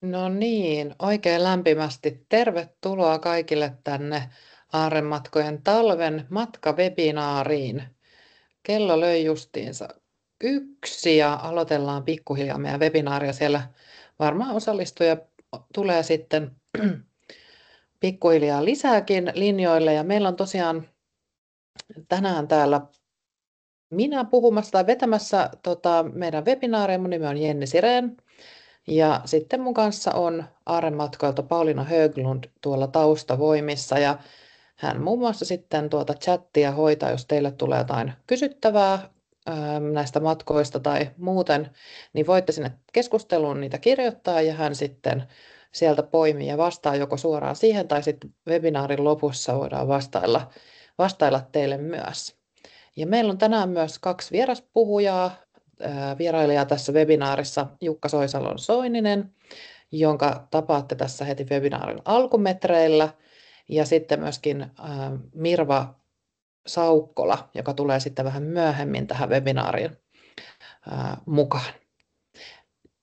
No niin, oikein lämpimästi tervetuloa kaikille tänne Aarrematkojen talven matkawebinaariin. Kello löi justiinsa 1 ja aloitellaan pikkuhiljaa meidän webinaaria. Siellä varmaan osallistujia tulee sitten pikkuhiljaa lisääkin linjoille. Ja meillä on tosiaan tänään täällä minä puhumassa tai vetämässä meidän webinaaria. Mun nimi on Jenni Sirén. Ja sitten mun kanssa on Aarrematkoilta Pauliina Höglund tuolla taustavoimissa ja hän muun muassa sitten tuota chattia hoitaa, jos teille tulee jotain kysyttävää näistä matkoista tai muuten, niin voitte sinne keskusteluun niitä kirjoittaa ja hän sitten sieltä poimii ja vastaa joko suoraan siihen tai sitten webinaarin lopussa voidaan vastailla teille myös. Ja meillä on tänään myös 2 vieraspuhujaa. Vierailijaa tässä webinaarissa Jukka Soisalon-Soininen, jonka tapaatte tässä heti webinaarin alkumetreillä, ja sitten myöskin Mirva Saukkola, joka tulee sitten vähän myöhemmin tähän webinaariin mukaan.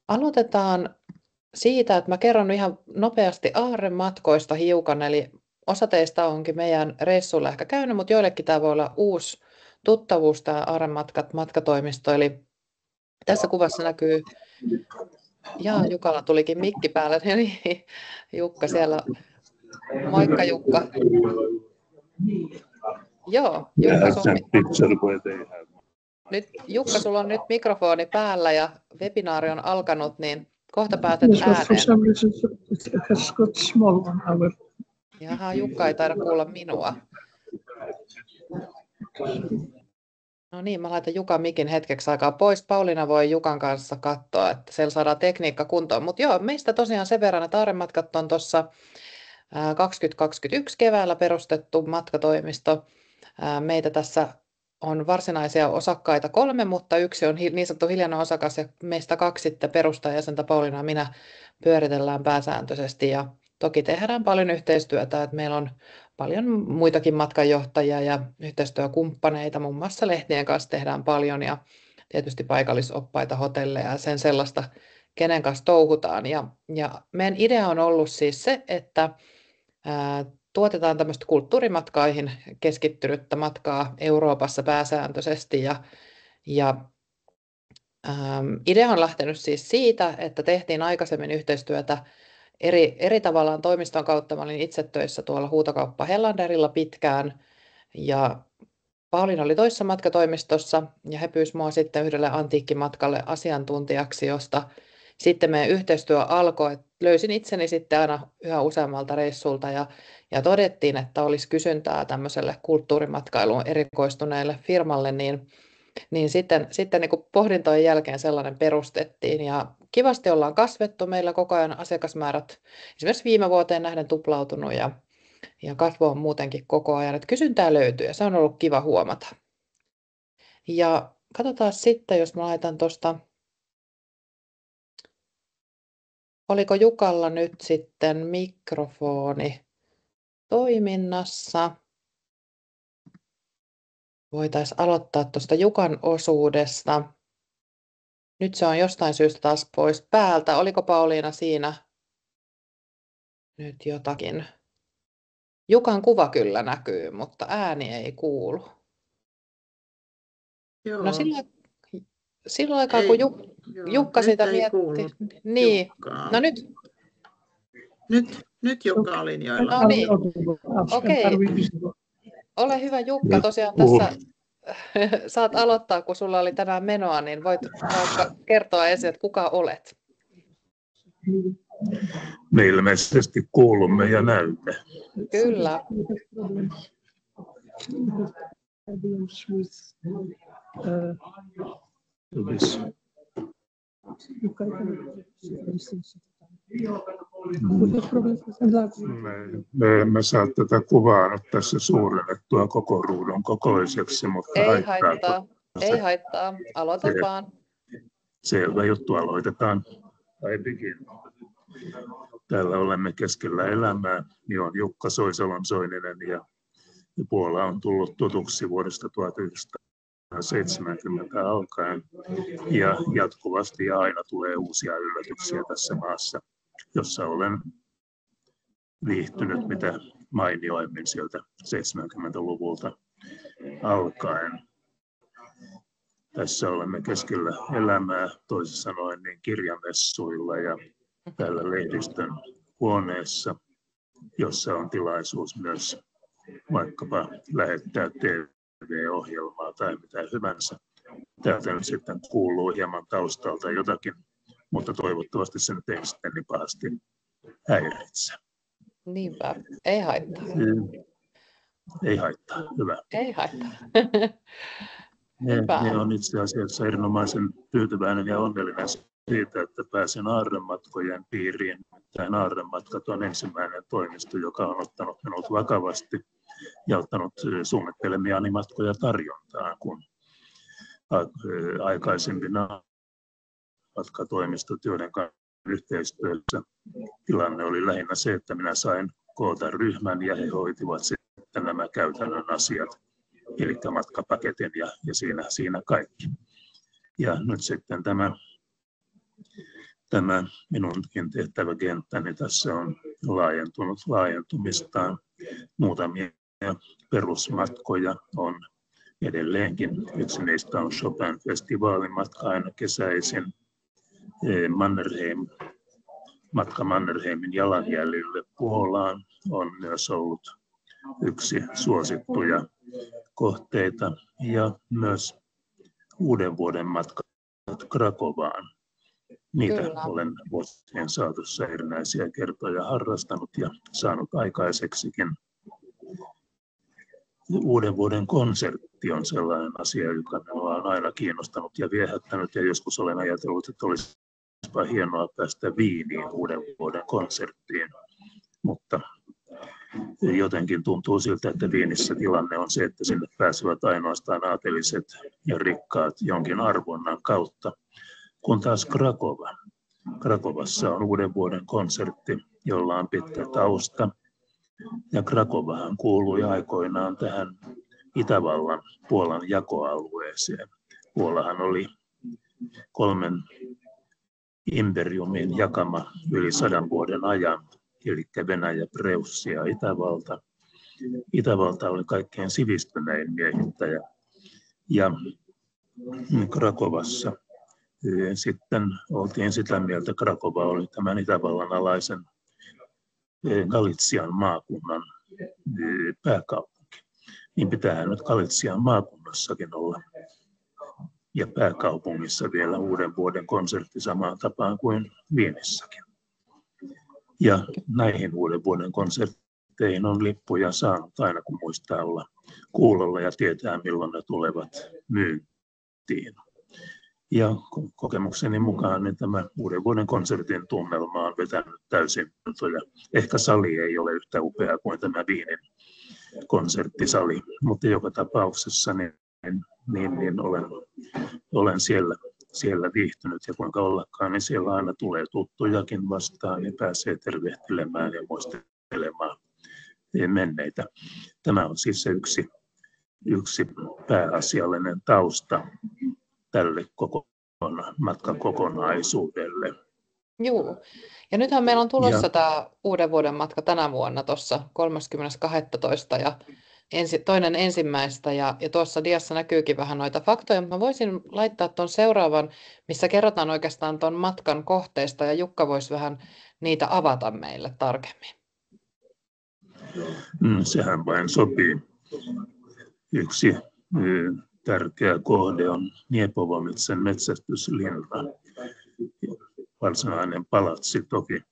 Aloitetaan siitä, että mä kerron ihan nopeasti Aarrematkoista hiukan, eli osa teistä onkin meidän reissuilla ehkä käynyt, mutta joillekin tämä voi olla uusi tuttavuus, tämä Aarrematkat matkatoimisto, eli tässä kuvassa näkyy, Jukalla tulikin mikki päälle, niin Jukka siellä, moikka Jukka. Joo, Jukka, sulla on nyt mikrofoni päällä ja webinaari on alkanut, niin kohta päätet ääneen. Jaha, Jukka ei taida kuulla minua. No niin, mä laitan Jukan mikin hetkeksi aikaa pois. Pauliina voi Jukan kanssa katsoa, että siellä saadaan tekniikka kuntoon. Mutta joo, meistä tosiaan sen verran, että Aarrematkat on tuossa 2021 keväällä perustettu matkatoimisto. Meitä tässä on varsinaisia osakkaita 3, mutta 1 on niin sanottu hiljainen osakas ja meistä 2 sitten perustajajäsentä Pauliina ja minä pyöritellään pääsääntöisesti. Ja toki tehdään paljon yhteistyötä, että meillä on paljon muitakin matkanjohtajia ja yhteistyökumppaneita, muun muassa lehtien kanssa tehdään paljon ja tietysti paikallisoppaita, hotelleja ja sen sellaista, kenen kanssa touhutaan. Ja meidän idea on ollut siis se, että tuotetaan tämmöistä kulttuurimatkaihin keskittynyttä matkaa Euroopassa pääsääntöisesti ja idea on lähtenyt siis siitä, että tehtiin aikaisemmin yhteistyötä eri tavallaan toimiston kautta. Mä olin itse töissä tuolla huutokauppa Hellanderilla pitkään ja Pauliina oli toisessa matkatoimistossa ja he pyysivät mua sitten yhdelle antiikkimatkalle asiantuntijaksi, josta sitten meidän yhteistyö alkoi. Löysin itseni sitten aina yhä useammalta reissulta ja todettiin, että olisi kysyntää tämmöiselle kulttuurimatkailuun erikoistuneelle firmalle, niin sitten niin kuin pohdintojen jälkeen sellainen perustettiin ja kivasti ollaan kasvettu. Meillä koko ajan asiakasmäärät esimerkiksi viime vuoteen nähden tuplautunut ja kasvu on muutenkin koko ajan, että kysyntää löytyy ja se on ollut kiva huomata. Ja katsotaan sitten, jos mä laitan tuosta, oliko Jukalla nyt sitten mikrofoni toiminnassa? Voitaisiin aloittaa tuosta Jukan osuudesta. Nyt se on jostain syystä taas pois päältä. Oliko Pauliina siinä nyt jotakin? Jukan kuva kyllä näkyy, mutta ääni ei kuulu. Joo. No silloin aikaa, kun Jukka sitä mietti. Niin. Jukkaa. No nyt Jukka on linjoilla. No niin. Okei. Ole hyvä Jukka, tosiaan tässä saat aloittaa, kun sulla oli tänään menoa, niin voit vaikka kertoa ensin, että kuka olet. Me ilmeisesti kuulumme ja näymme. Kyllä. Me emme saa tätä kuvaa nyt tässä suurennettua koko ruudun kokoiseksi, mutta ei haittaa. Aloita vaan. Selvä juttu, aloitetaan. Täällä olemme keskellä elämää. Niin on Jukka Soisalon-Soininen ja Puola on tullut tutuksi vuodesta 1970 alkaen ja jatkuvasti ja aina tulee uusia yllätyksiä tässä maassa. jossa olen viihtynyt mitä mainioimmin sieltä 70-luvulta alkaen. Tässä olemme keskellä elämää, toisin sanoen niin kirjamessuilla ja täällä lehdistön huoneessa, jossa on tilaisuus myös vaikkapa lähettää TV-ohjelmaa tai mitä hyvänsä. Täältä nyt sitten kuuluu hieman taustalta jotakin, mutta toivottavasti se nyt ei sitten niin pahasti häiritse. Niinpä, ei haittaa. Ei haittaa, hyvä. Ei haittaa. Minä olen itse asiassa erinomaisen tyytyväinen ja onnellinen siitä, että pääsen aarrematkojen piiriin. Tämä Aarrematkat on ensimmäinen toimisto, joka on ottanut minut vakavasti ja ottanut suunnittelemiani matkoja tarjontaan, kun aikaisempina matkatoimistot, joiden kanssa yhteistyössä tilanne oli lähinnä se, että minä sain koota ryhmän ja he hoitivat sitten nämä käytännön asiat, eli matkapaketin ja siinä kaikki. Ja nyt sitten tämä minunkin tehtäväkenttäni tässä on laajentumistaan. Muutamia perusmatkoja on edelleenkin. Yksi niistä on Chopin-festivaalimatka aina kesäisin. Matka Mannerheimin jalanjäljille Puolaan on myös ollut yksi suosittuja kohteita ja myös uuden vuoden matkat Krakovaan. Niitä Kyllä. olen vuosien saatossa erinäisiä kertoja harrastanut ja saanut aikaiseksikin. Uuden vuoden konsertti on sellainen asia, joka minua on aina kiinnostanut ja viehättänyt, ja joskus olen ajatellut, että olisipa hienoa päästä Viiniin uuden vuoden konserttiin, mutta jotenkin tuntuu siltä, että Viinissä tilanne on se, että sinne pääsevät ainoastaan aateliset ja rikkaat jonkin arvonnan kautta, kun taas Krakovassa on uuden vuoden konsertti, jolla on pitkä tausta. Ja Krakowahan kuului aikoinaan tähän Itävallan Puolan jakoalueeseen. Puolahan oli 3 imperiumin jakama yli 100 vuoden ajan, eli Venäjä, Preussia ja Itävalta. Itävalta oli kaikkein sivistynein miehittäjä. Ja Krakowassa sitten oltiin sitä mieltä, Krakowa oli tämän Itävallan alaisen Galitsian maakunnan pääkaupunki. Niin pitäähän nyt Galitsian maakunnassakin olla ja pääkaupungissa vielä uuden vuoden konsertti samaan tapaan kuin Viinissäkin. Ja näihin uuden vuoden konsertteihin on lippuja saanut aina kun muistaa olla kuulolla ja tietää milloin ne tulevat myyntiin. Ja kokemukseni mukaan niin tämä uuden vuoden konsertin tunnelma on vetänyt täysin. Ehkä sali ei ole yhtä upea kuin tämä Viinin konserttisali, mutta joka tapauksessa niin olen siellä viihtynyt ja kuinka ollakaan, niin siellä aina tulee tuttujakin vastaan ja pääsee tervehtilemään ja muistelemaan menneitä. Tämä on siis se yksi pääasiallinen tausta tälle koko matkan kokonaisuudelle. Joo. Ja nythän meillä on tulossa tämä uuden vuoden matka tänä vuonna tuossa 30.12. ja 2.1. Ja tuossa diassa näkyykin vähän noita faktoja, mutta mä voisin laittaa tuon seuraavan, missä kerrotaan oikeastaan tuon matkan kohteista ja Jukka voisi vähän niitä avata meille tarkemmin. Sehän vain sopii. Yksi tärkeä kohde on Niepovomitsen metsästyslinna, varsinainen palatsi toki.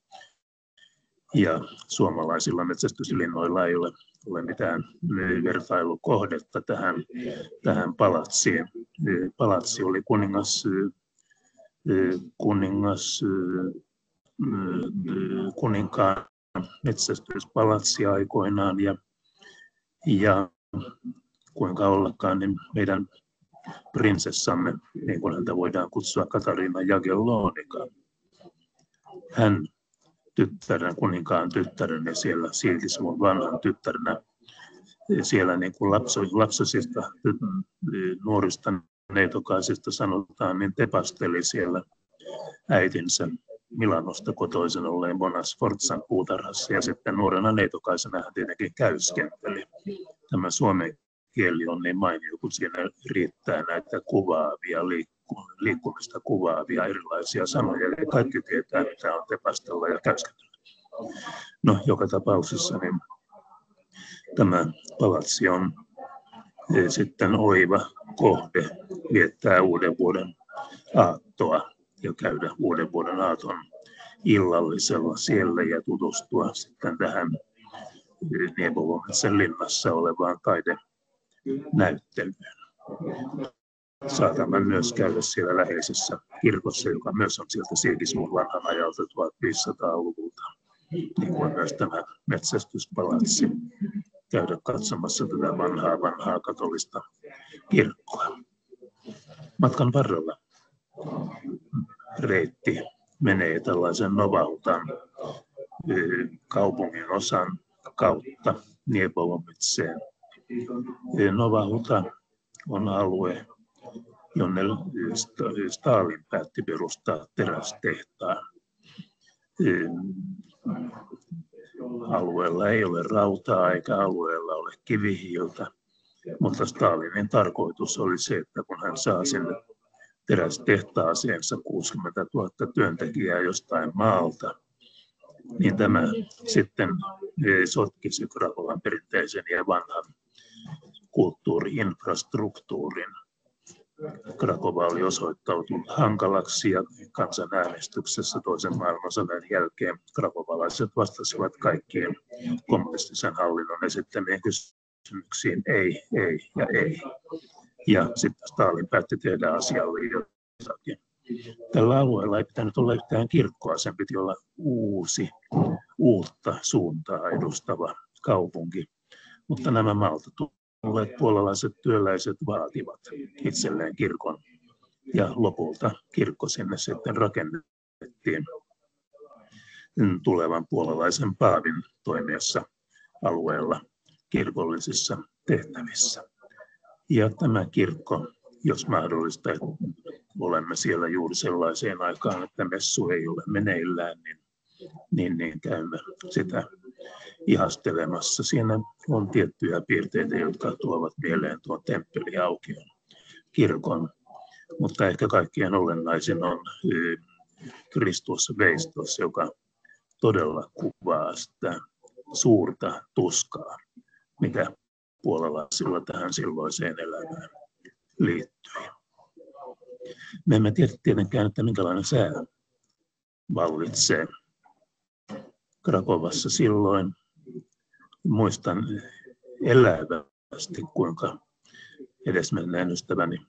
Ja suomalaisilla metsästyslinnoilla ei ole mitään vertailukohdetta tähän palatsiin. Palatsi oli kuninkaan metsästyspalatsi aikoinaan ja kuinka ollakaan, niin meidän prinsessamme, niin kuin häntä voidaan kutsua, Katarina Jagellonika, hän kuninkaan tyttärenä siellä Sigismund vanhan tyttärenä siellä niin kuin lapsisista nuorista neitokaisista sanotaan, niin tepasteli siellä äitinsä Milanosta kotoisin olleen Bona Sforzan puutarhassa ja sitten nuorena neitokaisena hän tietenkin käyskenteli. Tämä suomen kieli on niin mainio, kun siinä riittää näitä kuvaavia, liikkumista kuvaavia erilaisia sanoja. Eli kaikki tietää, mitä on tepastella ja käyskentellä. No, joka tapauksessa niin tämä palatsi on sitten oiva kohde viettää uuden vuoden aattoa ja käydä uuden vuoden aaton illallisella siellä ja tutustua sitten tähän Niebovometsen linnassa olevaan taidenäyttelyyn. Saatamme myös käydä siellä läheisessä kirkossa, joka myös on sieltä Sigismund vanhan ajalta 1500-luvulta, niin kuin myös tämä metsästyspalatsi, käydä katsomassa tätä vanhaa katolista kirkkoa. Matkan varrella reitti menee tällaisen Novahutan kaupungin osan kautta Niebovometseen. Novahuta on alue, jonne Stalin päätti perustaa terästehtaan. Alueella ei ole rautaa eikä alueella ole kivihiiltä, mutta Stalinin tarkoitus oli se, että kun hän saa sinne terästehtaaseensa 60 000 työntekijää jostain maalta, niin tämä sitten sotkisi Krakowan perinteisen ja vanhan kulttuuri-infrastruktuurin. Krakowa oli osoittautunut hankalaksi ja kansanäänestyksessä toisen maailmansodan jälkeen krakovalaiset vastasivat kaikkiin kommunistisen hallinnon esittämiin kysymyksiin ei, ei ja ei. Ja sitten Stalin päätti tehdä asialle jotakin. Tällä alueella ei pitänyt olla yhtään kirkkoa, sen piti olla uutta suuntaa edustava kaupunki. Mutta nämä maalta tulleet puolalaiset työläiset vaativat itselleen kirkon ja lopulta kirkko sinne sitten rakennettiin tulevan puolalaisen paavin toimiessa alueella kirkollisissa tehtävissä. Ja tämä kirkko, jos mahdollista, olemme siellä juuri sellaiseen aikaan, että messu ei ole meneillään, niin käymme sitä ihastelemassa. Siinä on tiettyjä piirteitä, jotka tuovat mieleen tuon temppeliaukion kirkon, mutta ehkä kaikkien olennaisin on Kristus Veistos, joka todella kuvaa sitä suurta tuskaa, mikä puolalaisilla tähän silloiseen elämään liittyi. Me emme tiedä tietenkään, että minkälainen sää vallitsee Krakowassa silloin. Muistan elävästi, kuinka edesmenneen ystäväni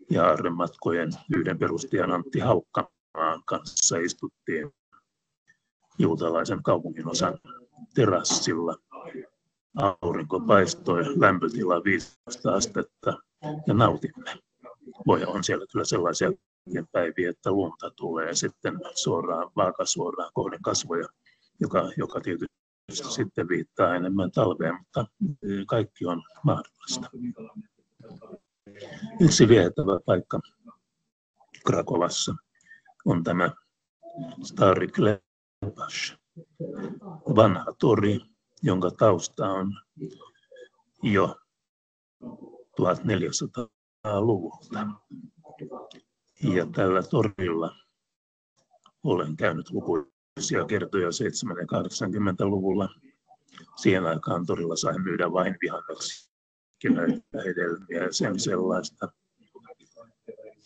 ja aarrematkojen yhden perustajan Antti Haukkamaan kanssa istuttiin juutalaisen kaupunginosan terassilla. Aurinko paistoi, lämpötila 15 astetta ja nautimme. On siellä kyllä sellaisia päiviä, että lunta tulee sitten vaakasuoraan kohden kasvoja, joka tietysti sitten viittaa enemmän talveen, mutta kaikki on mahdollista. Yksi vietävä paikka Krakowassa on tämä Stary Klepasz, vanha tori, jonka tausta on jo 1400-luvulta. Ja tällä torilla olen käynyt lukuisia kertoja 70- ja 80-luvulla. Siihen aikaan torilla sai myydä vain vihanneksia, hedelmiä ja sen sellaista.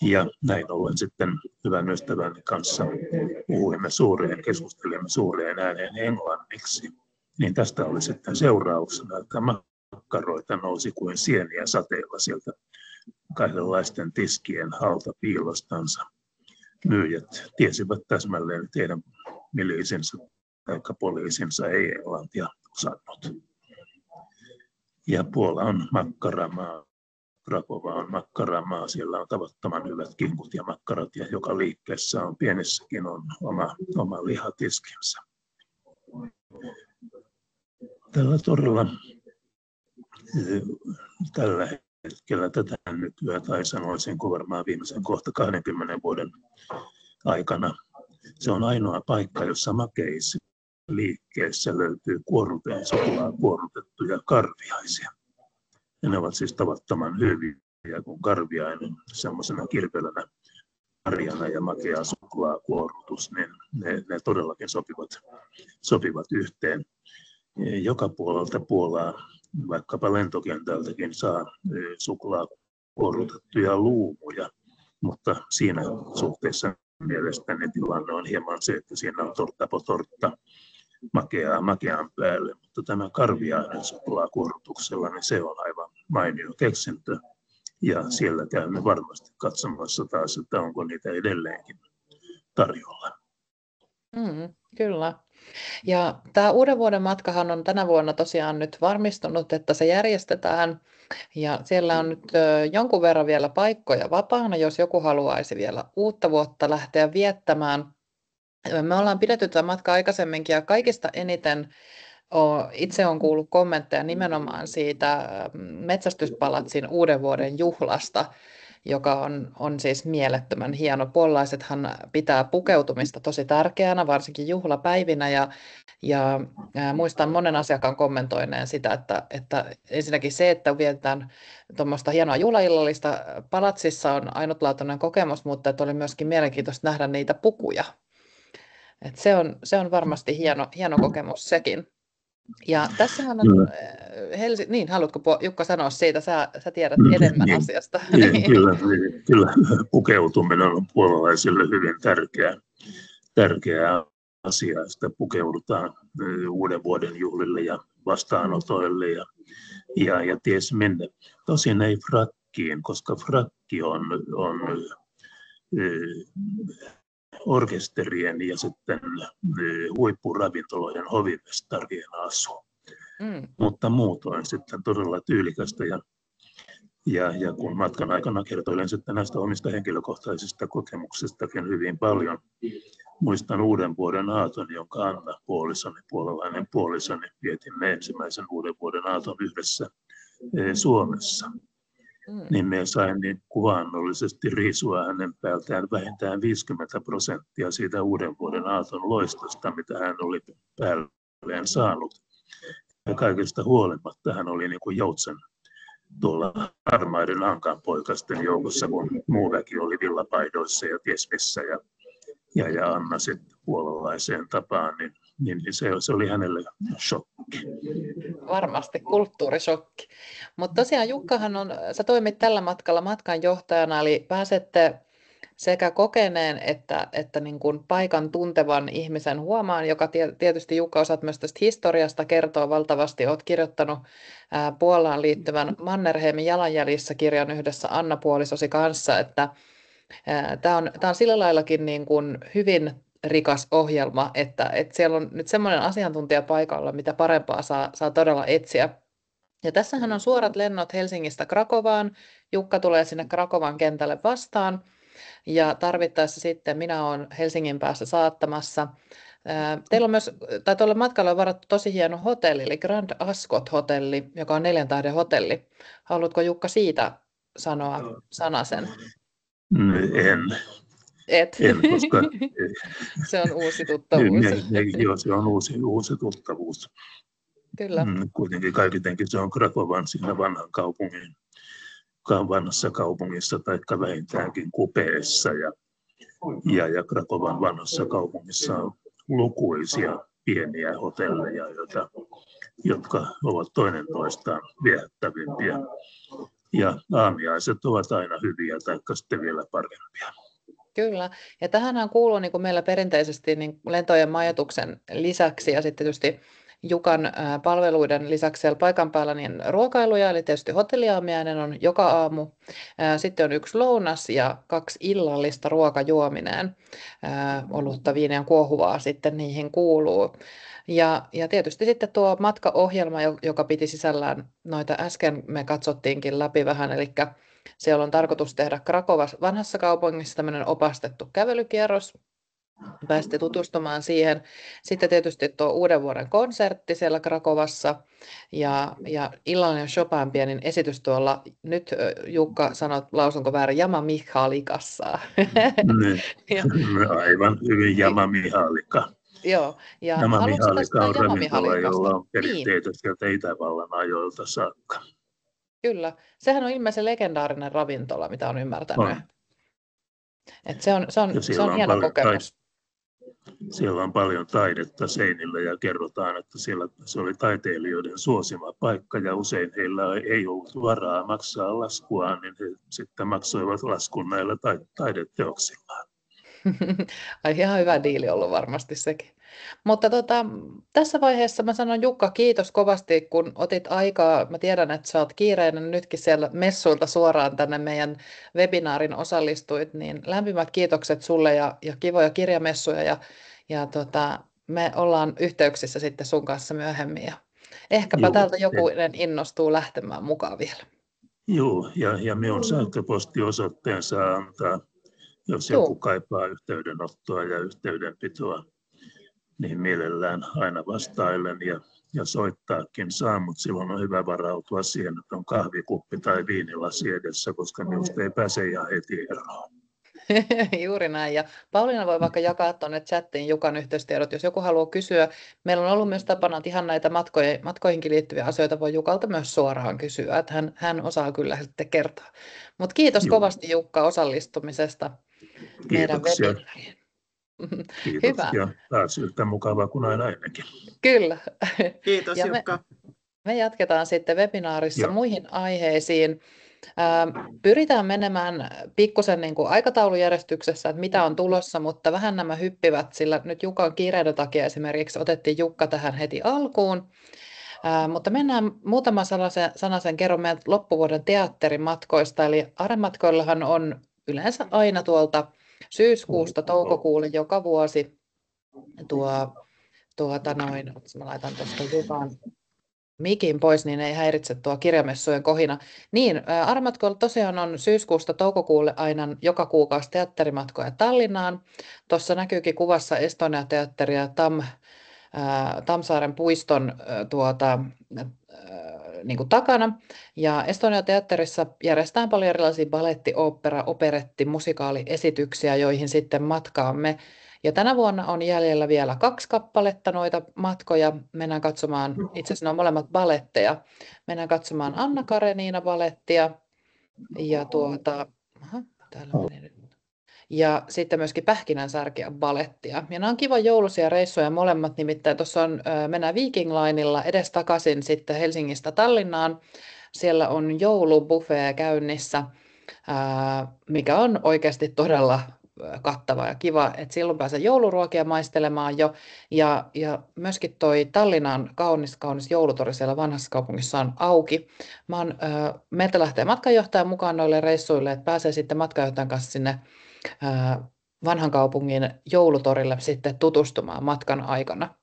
Ja näin ollen sitten hyvän ystäväni kanssa keskustelimme suureen ääneen englanniksi. Niin tästä oli sitten seurauksena, että makkaroita nousi kuin sieniä sateella sieltä kaikenlaisten tiskien alta piilostansa. Myyjät tiesivät täsmälleen, että heidän miliisinsä tai poliisinsa ei englantia osannut. Ja Puola on makkaramaa, Krakowa on makkaramaa, siellä on tavattoman hyvät kinkut ja makkarat ja joka liikkeessä on pienessäkin on oma lihatiskinsä. Tällä torilla tällä hetkellä tätä nykyään, tai sanoisin varmaan viimeisen kohta 20 vuoden aikana, Se on ainoa paikka, jossa makeisliikkeessä löytyy suklaakuorrutettuja karviaisia. Ja ne ovat siis tavattoman hyviä, kun karviainen semmoisena kirpelänä marjana ja makea suklaakuorrutus, niin ne todellakin sopivat yhteen. Joka puolelta Puolaa, vaikkapa lentokentältäkin, saa suklaakuorrutettuja luumuja, mutta siinä suhteessa mielestäni tilanne on hieman se, että siinä on tortta po tortta makean päälle, mutta tämä karviainen suklaakuorrutuksella, niin se on aivan mainio keksintö. Ja siellä käymme varmasti katsomassa taas, että onko niitä edelleenkin tarjolla. Kyllä. Ja tämä uuden vuoden matkahan on tänä vuonna tosiaan nyt varmistunut, että se järjestetään. Ja siellä on nyt jonkun verran vielä paikkoja vapaana, jos joku haluaisi vielä uutta vuotta lähteä viettämään. Me ollaan pidetty tätä matkaa aikaisemminkin ja kaikista eniten itse olen kuullut kommentteja nimenomaan siitä Metsästyspalatsin uuden vuoden juhlasta, joka on siis mielettömän hieno. Puolalaisethan pitää pukeutumista tosi tärkeänä, varsinkin juhlapäivinä, ja muistan monen asiakkaan kommentoineen sitä, että ensinnäkin se, että vietetään tuommoista hienoa juhlaillallista palatsissa on ainutlaatuinen kokemus, mutta että oli myöskin mielenkiintoista nähdä niitä pukuja. Että se on varmasti hieno kokemus sekin. Ja tässähän on, niin haluatko Jukka sanoa siitä, sä tiedät enemmän asiasta. Kyllä pukeutuminen on puolalaisille hyvin tärkeä asia. Sitä pukeudutaan uuden vuoden juhlille ja vastaanotoille ja ties minne. Tosin ei frakkiin, koska frakki on orkesterien ja sitten huippuravintolojen hovimestarien asu. Mutta muutoin sitten todella tyylikästä ja kun matkan aikana kertoilen sitten näistä omista henkilökohtaisista kokemuksistakin hyvin paljon. Muistan uuden vuoden aaton, jonka Anna puolisoni, puolalainen puolisoni, vietimme ensimmäisen uuden vuoden aaton yhdessä Suomessa. Niin me sain niin kuvaannollisesti riisua hänen päältään vähintään 50% siitä uuden vuoden aaton loistosta, mitä hän oli päälleen saanut. Ja kaikesta huolimatta hän oli niin kuin joutsen tuolla harmaiden ankanpoikasten joukossa, kun muu väki oli villapaidoissa ja ties missä. Ja Anna sitten puolalaiseen tapaan, niin se oli hänelle shokki. Varmasti kulttuurishokki. Mutta tosiaan Jukkahan sä toimit tällä matkalla matkanjohtajana, eli pääsette sekä kokeneen että niin kuin paikan tuntevan ihmisen huomaan, joka tietysti Jukka osaat myös tästä historiasta kertoa valtavasti. Olet kirjoittanut Puolaan liittyvän Mannerheimin jalanjäljissä -kirjan yhdessä Anna puolisosi kanssa, että tämä on sillä laillakin niin kuin hyvin rikas ohjelma, että siellä on nyt semmoinen asiantuntija paikalla, mitä parempaa saa todella etsiä. Ja tässähän on suorat lennot Helsingistä Krakovaan. Jukka tulee sinne Krakovan kentälle vastaan ja tarvittaessa sitten minä olen Helsingin päässä saattamassa. Teillä on myös, tai tuolle matkalle on varattu tosi hieno hotelli, eli Grand Ascot-hotelli, joka on 4 tähden hotelli. Haluatko Jukka siitä sanoa sanasen? En, koska se on uusi tuttavuus. Joo, se on uusi tuttavuus. Kyllä. Kuitenkin kaikitenkin se on Krakovan siinä vanhassa kaupungissa tai vähintäänkin kupeessa. Ja Krakovan vanhassa kaupungissa on lukuisia pieniä hotelleja, jotka ovat toinen toistaan viehättävimpiä. Ja aamiaiset ovat aina hyviä tai sitten vielä parempia. Kyllä, ja tähänhän kuuluu niin kuin meillä perinteisesti niin lentojen majoituksen lisäksi ja sitten tietysti Jukan palveluiden lisäksi siellä paikan päällä niin ruokailuja, eli tietysti hotelliaamiainen on joka aamu. Sitten on 1 lounas ja 2 illallista ruokajuomineen. Olutta, viiniä ja kuohuvaa sitten niihin kuuluu. Ja tietysti sitten tuo matkaohjelma, joka piti sisällään noita äsken me katsottiinkin läpi vähän, eli siellä on tarkoitus tehdä Krakovassa vanhassa kaupungissa tämmöinen opastettu kävelykierros. Pääsitte tutustumaan siihen. Sitten tietysti tuo uuden vuoden konsertti siellä Krakovassa ja illallinen Chopin pienin esitys tuolla, nyt Jukka sanot, lausunko väärin, Jama Mihalikassa. Niin. Ja, Aivan hyvin Jama Mihalika. joo, ja Jama haluatko Mihalika tästä on Jama ravintola, jolla Mihalikasta? on Niin, perinteitä sieltä Itävallan ajoilta saakka. kyllä. Sehän on ilmeisen legendaarinen ravintola, mitä on ymmärtänyt. On. Et se on Ja hieno kokemus. siellä on paljon taidetta seinillä ja kerrotaan, että siellä se oli taiteilijoiden suosima paikka ja usein heillä ei ollut varaa maksaa laskuaan, niin he sitten maksoivat laskun näillä taideteoksillaan. Ai ihan hyvä diili ollut varmasti sekin. Mutta tässä vaiheessa mä sanon Jukka, kiitos kovasti, kun otit aikaa. Mä tiedän, että sä oot kiireinen nytkin siellä messuilta suoraan tänne meidän webinaarin osallistuit, niin lämpimät kiitokset sulle ja kivoja kirjamessuja me ollaan yhteyksissä sitten sun kanssa myöhemmin ja ehkäpä Joo, täältä joku innostuu lähtemään mukaan vielä. Joo, ja minun sähköpostiosoitteen saa antaa, jos joku kaipaa yhteydenottoa ja yhteydenpitoa, niin mielellään aina vastailen ja soittaakin saa, mutta silloin on hyvä varautua siihen, että on kahvikuppi tai viinilasi edessä, koska minusta ei pääse ihan heti eroon. Juuri näin. Ja Pauliina voi vaikka jakaa tuonne chattiin Jukan yhteystiedot, jos joku haluaa kysyä. Meillä on ollut myös tapana, että ihan näitä matkoihinkin liittyviä asioita voi Jukalta myös suoraan kysyä, että hän osaa kyllä sitten kertoa. Mutta kiitos kovasti Jukka osallistumisesta meidän Kiitoksia. webinaariin. Kiitos Hyvä. ja taas yhtä mukavaa kuin aina ennenkin. Kyllä. Kiitos Jukka. Me jatketaan sitten webinaarissa muihin aiheisiin. Pyritään menemään pikkusen niin kuin aikataulujärjestyksessä, että mitä on tulossa, mutta vähän nämä hyppivät, sillä nyt Jukan kiireiden takia esimerkiksi otettiin Jukka tähän heti alkuun. Mutta mennään muutama sanasen kerron meidän loppuvuoden teatterimatkoista, eli Arematkoillahan on yleensä aina tuolta syyskuusta toukokuulle joka vuosi mä laitan tuosta Jukan mikin pois, niin ei häiritse tuo kirjamessujen kohina. Niin, Arematkoilla tosiaan on syyskuusta toukokuulle aina joka kuukausi teatterimatkoja Tallinnaan. Tuossa näkyykin kuvassa Estonia-teatteria Tamsaaren puiston niin kuin takana. Ja Estonia-teatterissa järjestetään paljon erilaisia baletti, opera, operetti, musikaaliesityksiä, joihin sitten matkaamme. Ja tänä vuonna on jäljellä vielä 2 kappaletta noita matkoja. Mennään katsomaan, itse asiassa ne on molemmat baletteja. Mennään katsomaan Anna Karenina balettia ja sitten myöskin Pähkinänsärkiä balettia. Ja nämä on kiva jouluisia reissuja molemmat, nimittäin tuossa mennään Viking Linella edestakaisin sitten Helsingistä Tallinnaan. Siellä on joulubuffet käynnissä, mikä on oikeasti todella kattava ja kiva, että silloin pääsee jouluruokia maistelemaan jo. Ja myöskin toi Tallinnan kaunis joulutori siellä vanhassa kaupungissa on auki. Meiltä lähtee matkanjohtaja mukaan noille reissuille, että pääsee sitten matkanjohtajan kanssa sinne vanhan kaupungin joulutorille sitten tutustumaan matkan aikana.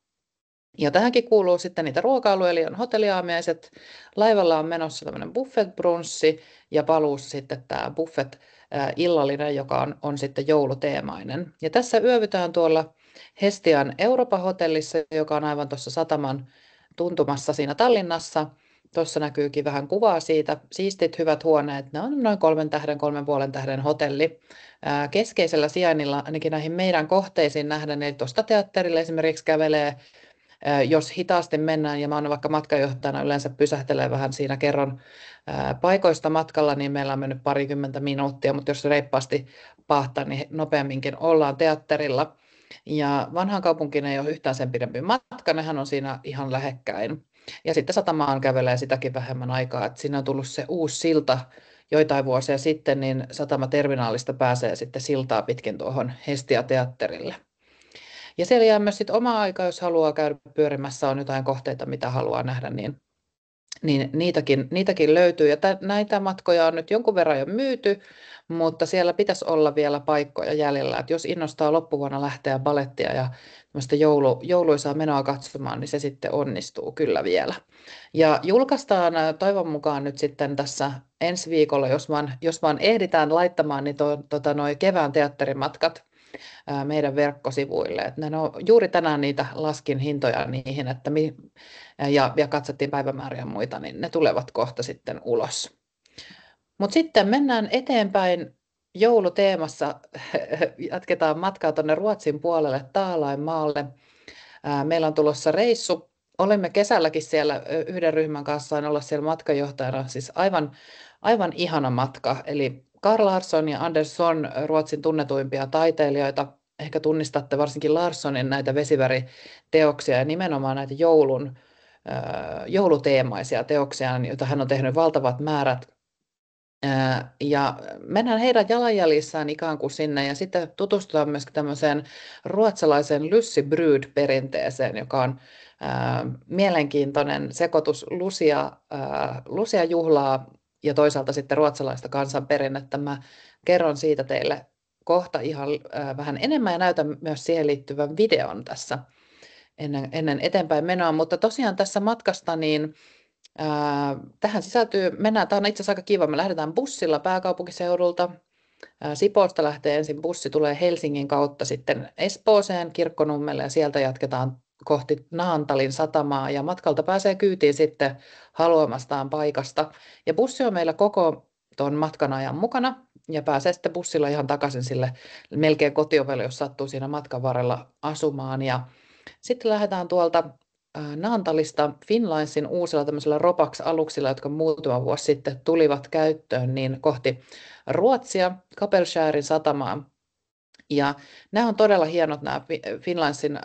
Ja tähänkin kuuluu sitten niitä ruokailuja, eli on hotelliaamiaiset. Laivalla on menossa tämmöinen buffet-brunssi ja paluus sitten tämä buffet illallinen, joka on sitten jouluteemainen. Ja tässä yövytään tuolla Hestian Europa-hotellissa, joka on aivan tuossa sataman tuntumassa siinä Tallinnassa. Tuossa näkyykin vähän kuvaa siitä. Siistit, hyvät huoneet. Ne on noin 3 tähden, 3,5 tähden hotelli. Keskeisellä sijainnilla ainakin näihin meidän kohteisiin nähden, eli tuosta teatterille esimerkiksi kävelee, jos hitaasti mennään, ja mä oon vaikka matkanjohtajana yleensä pysähtelee vähän siinä kerron paikoista matkalla, niin meillä on mennyt 20 minuuttia, mutta jos reippaasti pahtaa, niin nopeamminkin ollaan teatterilla. Ja vanhaan kaupunkiin ei ole yhtään sen pidempi matka, nehän on siinä ihan lähekkäin. Ja sitten satamaan kävelee sitäkin vähemmän aikaa, että siinä on tullut se uusi silta joitain vuosia sitten, niin satamaterminaalista pääsee sitten siltaa pitkin tuohon Hestia-teatterille. Ja siellä jää myös sitten oma aika, jos haluaa käydä pyörimässä, on jotain kohteita, mitä haluaa nähdä, niin niitäkin löytyy. Ja näitä matkoja on nyt jonkun verran jo myyty, mutta siellä pitäisi olla vielä paikkoja jäljellä. Että jos innostaa loppuvuonna lähteä balettia ja jouluisaa menoa katsomaan, niin se sitten onnistuu kyllä vielä. Ja julkaistaan toivon mukaan nyt sitten tässä ensi viikolla, jos vaan ehditään laittamaan, niin noi kevään teatterimatkat meidän verkkosivuille. Et juuri tänään niitä laskin hintoja niihin, ja katsottiin päivämääriä ja muita, niin ne tulevat kohta sitten ulos. Mutta sitten mennään eteenpäin jouluteemassa. Jatketaan matkaa tuonne Ruotsin puolelle Taalainmaalle. Meillä on tulossa reissu. Olimme kesälläkin siellä yhden ryhmän kanssa, sain olla siellä matkajohtajana. Siis aivan ihana matka. Eli Carl Larsson ja Anders Zorn, Ruotsin tunnetuimpia taiteilijoita. Ehkä tunnistatte varsinkin Larssonin näitä vesiväriteoksia ja nimenomaan näitä jouluteemaisia teoksia, joita hän on tehnyt valtavat määrät. Ja mennään heidän jalanjäljissään ikään kuin sinne ja sitten tutustutaan myös tämmöiseen ruotsalaiseen Lussebrud-perinteeseen, joka on mielenkiintoinen sekoitus Lucia-juhlaa ja toisaalta sitten ruotsalaista kansanperinnettä. Mä kerron siitä teille kohta ihan vähän enemmän ja näytän myös siihen liittyvän videon tässä ennen eteenpäin menoa, mutta tosiaan tässä matkasta niin tähän sisältyy, tämä on itse asiassa aika kiva, me lähdetään bussilla pääkaupunkiseudulta. Sipoosta lähtee ensin bussi, tulee Helsingin kautta sitten Espooseen, Kirkkonummelle ja sieltä jatketaan kohti Naantalin satamaa ja matkalta pääsee kyytiin sitten haluamastaan paikasta. Ja bussi on meillä koko tuon matkan ajan mukana ja pääsee sitten bussilla ihan takaisin sille melkein kotiovelle, jos sattuu siinä matkan varrella asumaan. Ja sitten lähdetään tuolta Naantalista Finnlinesin uusilla tämmöisillä Ropax-aluksilla, jotka muutama vuosi sitten tulivat käyttöön, niin kohti Ruotsia, Kapellskärin satamaa. Ja nämä on todella hienot nämä Finnlinesin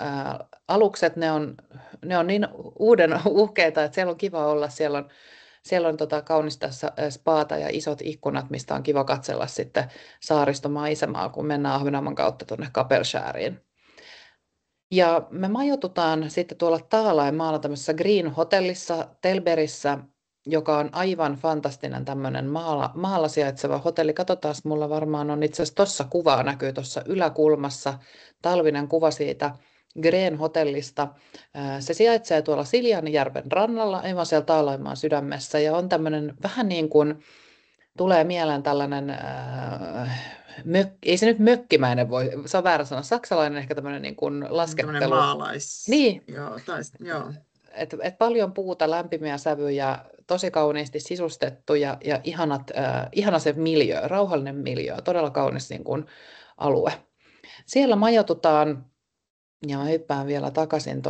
alukset, ne on niin uuden uhkeita, että siellä on kiva olla, siellä on kaunista spaata ja isot ikkunat, mistä on kiva katsella sitten saaristomaisemaa, kun mennään Ahvenanmaan kautta tuonne Kapellskäriin. Ja me majoitutaan sitten tuolla Taalainmaalla tämmöisessä Green Hotellissa Telberissä, joka on aivan fantastinen tämmöinen maalla sijaitseva hotelli. Katsotaan, mulla varmaan on itse asiassa tuossa kuvaa, näkyy tuossa yläkulmassa, talvinen kuva siitä Green Hotellista. Se sijaitsee tuolla Siljanjärven rannalla, aivan siellä Taalainmaan sydämessä, ja on tämmöinen vähän niin kuin, tulee mieleen tällainen ei se nyt mökkimäinen voi, se on väärä sana, saksalainen ehkä tämmöinen niin kuin laskettelu. Niin. Joo. Et paljon puuta, lämpimiä sävyjä, tosi kauniisti sisustettu ja ihana se miljöö, rauhallinen miljöö, todella kaunis niin kuin alue. Siellä majoitutaan, ja mä hyppään vielä takaisin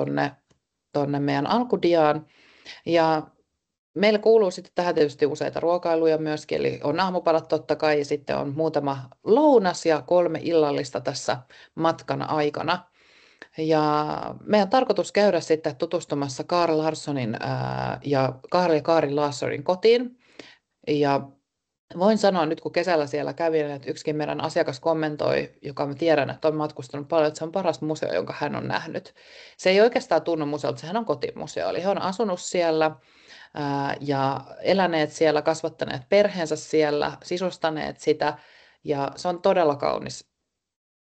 tonne meidän alkudiaan, ja meillä kuuluu sitten tähän tietysti useita ruokailuja myöskin, eli on aamupalat totta kai, ja sitten on muutama lounas ja 3 illallista tässä matkan aikana. Ja meidän on tarkoitus käydä sitten tutustumassa Carl Larssonin ja Karin Larssonin kotiin. Ja voin sanoa nyt, kun kesällä siellä kävin, että yksikin meidän asiakas kommentoi, joka mä tiedän, että on matkustanut paljon, että se on paras museo, jonka hän on nähnyt. Se ei oikeastaan tunnu museolta, sehän on kotimuseo, eli he on asunut siellä ja eläneet siellä, kasvattaneet perheensä siellä, sisustaneet sitä, ja se on todella kaunis,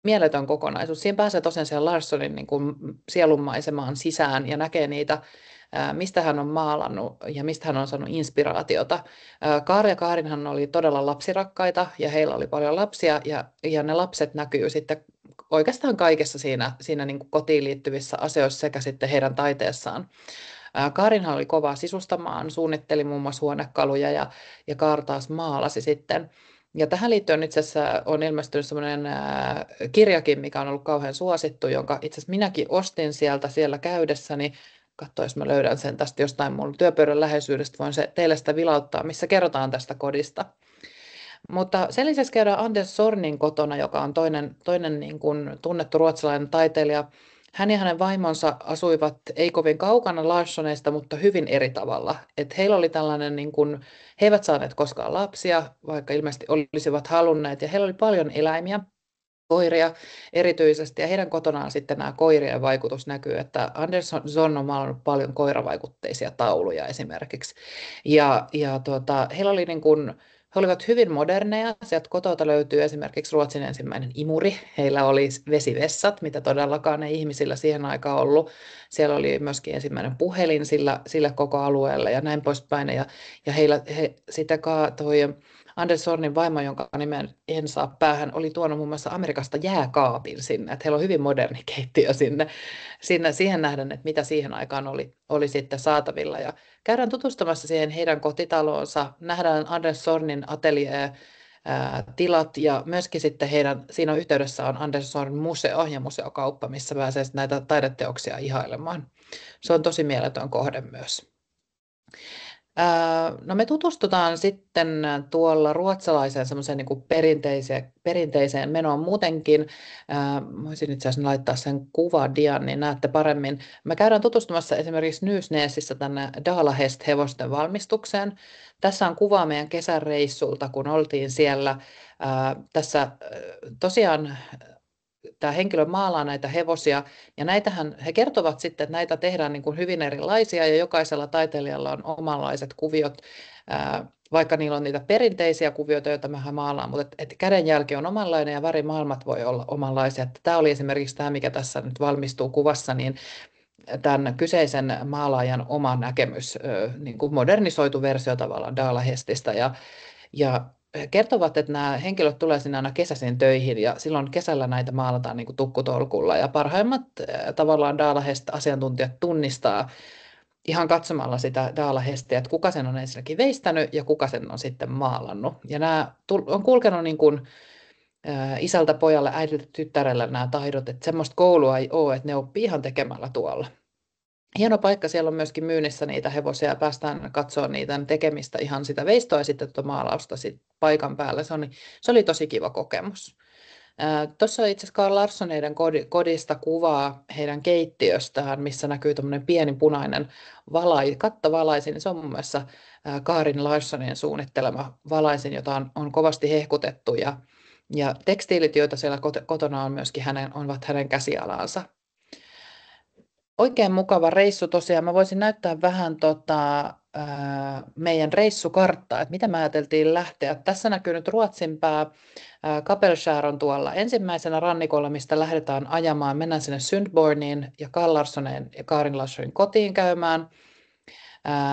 mieletön kokonaisuus. Siinä pääsee tosiaan siellä Larssonin niin kuin sielunmaisemaan sisään ja näkee niitä, mistä hän on maalannut ja mistä hän on saanut inspiraatiota. Kaari ja Kaarinhan oli todella lapsirakkaita ja heillä oli paljon lapsia ja ne lapset näkyy sitten oikeastaan kaikessa siinä niin kuin kotiin liittyvissä asioissa sekä sitten heidän taiteessaan. Kaarinhan oli kovaa sisustamaan, suunnitteli muun muassa huonekaluja ja Kaar taas maalasi sitten. Ja tähän liittyen itse asiassa on ilmestynyt semmoinen kirjakin, mikä on ollut kauhean suosittu, jonka itse asiassa minäkin ostin siellä käydessäni. Katso, jos mä löydän sen tästä jostain mun työpöydän läheisyydestä, voin se teille sitä vilauttaa, missä kerrotaan tästä kodista. Mutta sen lisäksi käydään Anders Zornin kotona, joka on toinen niin kuin tunnettu ruotsalainen taiteilija. Hän ja hänen vaimonsa asuivat ei kovin kaukana Larssoneista, mutta hyvin eri tavalla. Et heillä oli tällainen, niin kuin, he eivät saaneet koskaan lapsia, vaikka ilmeisesti olisivat halunneet, ja heillä oli paljon eläimiä, koiria erityisesti, ja heidän kotonaan sitten nämä koirien vaikutus näkyy, että Anders Zorn on maalannut paljon koiravaikutteisia tauluja esimerkiksi. Heillä oli niin kuin, he olivat hyvin moderneja. Sieltä kotota löytyy esimerkiksi Ruotsin ensimmäinen imuri. Heillä oli vesivessat, mitä todellakaan ei ihmisillä siihen aikaan ollut. Siellä oli myöskin ensimmäinen puhelin sille koko alueelle ja näin poispäin. Ja Anders Zornin vaimo, jonka nimen en saa päähän, oli tuonut muun muassa Amerikasta jääkaapin sinne. Että heillä on hyvin moderni keittiö siihen nähden, että mitä siihen aikaan oli sitten saatavilla. Ja käydään tutustumassa siihen heidän kotitaloonsa, nähdään Anders Zornin atelier, tilat ja myöskin sitten siinä on yhteydessä on Anders Zorn museo ja museokauppa, missä pääsee näitä taideteoksia ihailemaan. Se on tosi mieletön kohde myös. No me tutustutaan sitten tuolla ruotsalaiseen semmoiseen niin kuin perinteiseen menoon muutenkin. Voisin itse asiassa laittaa sen kuvadian, niin näette paremmin. Me käydään tutustumassa esimerkiksi Nysnäsissä tänne Dalahest-hevosten valmistukseen. Tässä on kuva meidän kesäreissulta, kun oltiin siellä. Tässä tosiaan tämä henkilö maalaa näitä hevosia, ja he kertovat sitten, että näitä tehdään niin kuin hyvin erilaisia, ja jokaisella taiteilijalla on omanlaiset kuviot, vaikka niillä on niitä perinteisiä kuvioita, joita me maalaan, mutta että kädenjälki on omanlainen, ja värimaailmat voi olla omanlaisia. Että tämä oli esimerkiksi tämä, mikä tässä nyt valmistuu kuvassa, niin tämän kyseisen maalaajan oma näkemys, niin kuin modernisoitu versio tavallaan Dalahestista, ja kertovat, että nämä henkilöt tulee sinne aina kesäisin töihin ja silloin kesällä näitä maalataan niin kuin tukkutolkulla ja parhaimmat tavallaan Dalahest-asiantuntijat tunnistaa ihan katsomalla sitä Dalahestia, että kuka sen on ensinnäkin veistänyt ja kuka sen on sitten maalannut. Ja nämä on kulkenut niin kuin isältä pojalle, äidiltä tyttärelle nämä taidot, että semmoista koulua ei ole, että ne oppii ihan tekemällä tuolla. Hieno paikka, siellä on myöskin myynnissä niitä hevosia ja päästään katsoa niitä tekemistä ihan sitä veistoa ja sitten tuota maalausta sit paikan päällä. Se oli tosi kiva kokemus. Tuossa on itse asiassa Carl Larssoneiden kodista kuvaa heidän keittiöstään, missä näkyy tämmöinen pieni punainen kattovalaisin. Niin se on mun mielestä Karin Larssonin suunnittelema valaisin, jota on kovasti hehkutettu. Ja tekstiilit, joita siellä kotona on myöskin ovat hänen käsialansa. Oikein mukava reissu tosiaan. Mä voisin näyttää vähän meidän reissukarttaa, että mitä me ajateltiin lähteä. Tässä näkyy nyt Ruotsin pää. Kapellskär on tuolla ensimmäisenä rannikolla, mistä lähdetään ajamaan. Mennään sinne Sundborniin ja Carl Larssoneen ja Karin Larssonin kotiin käymään.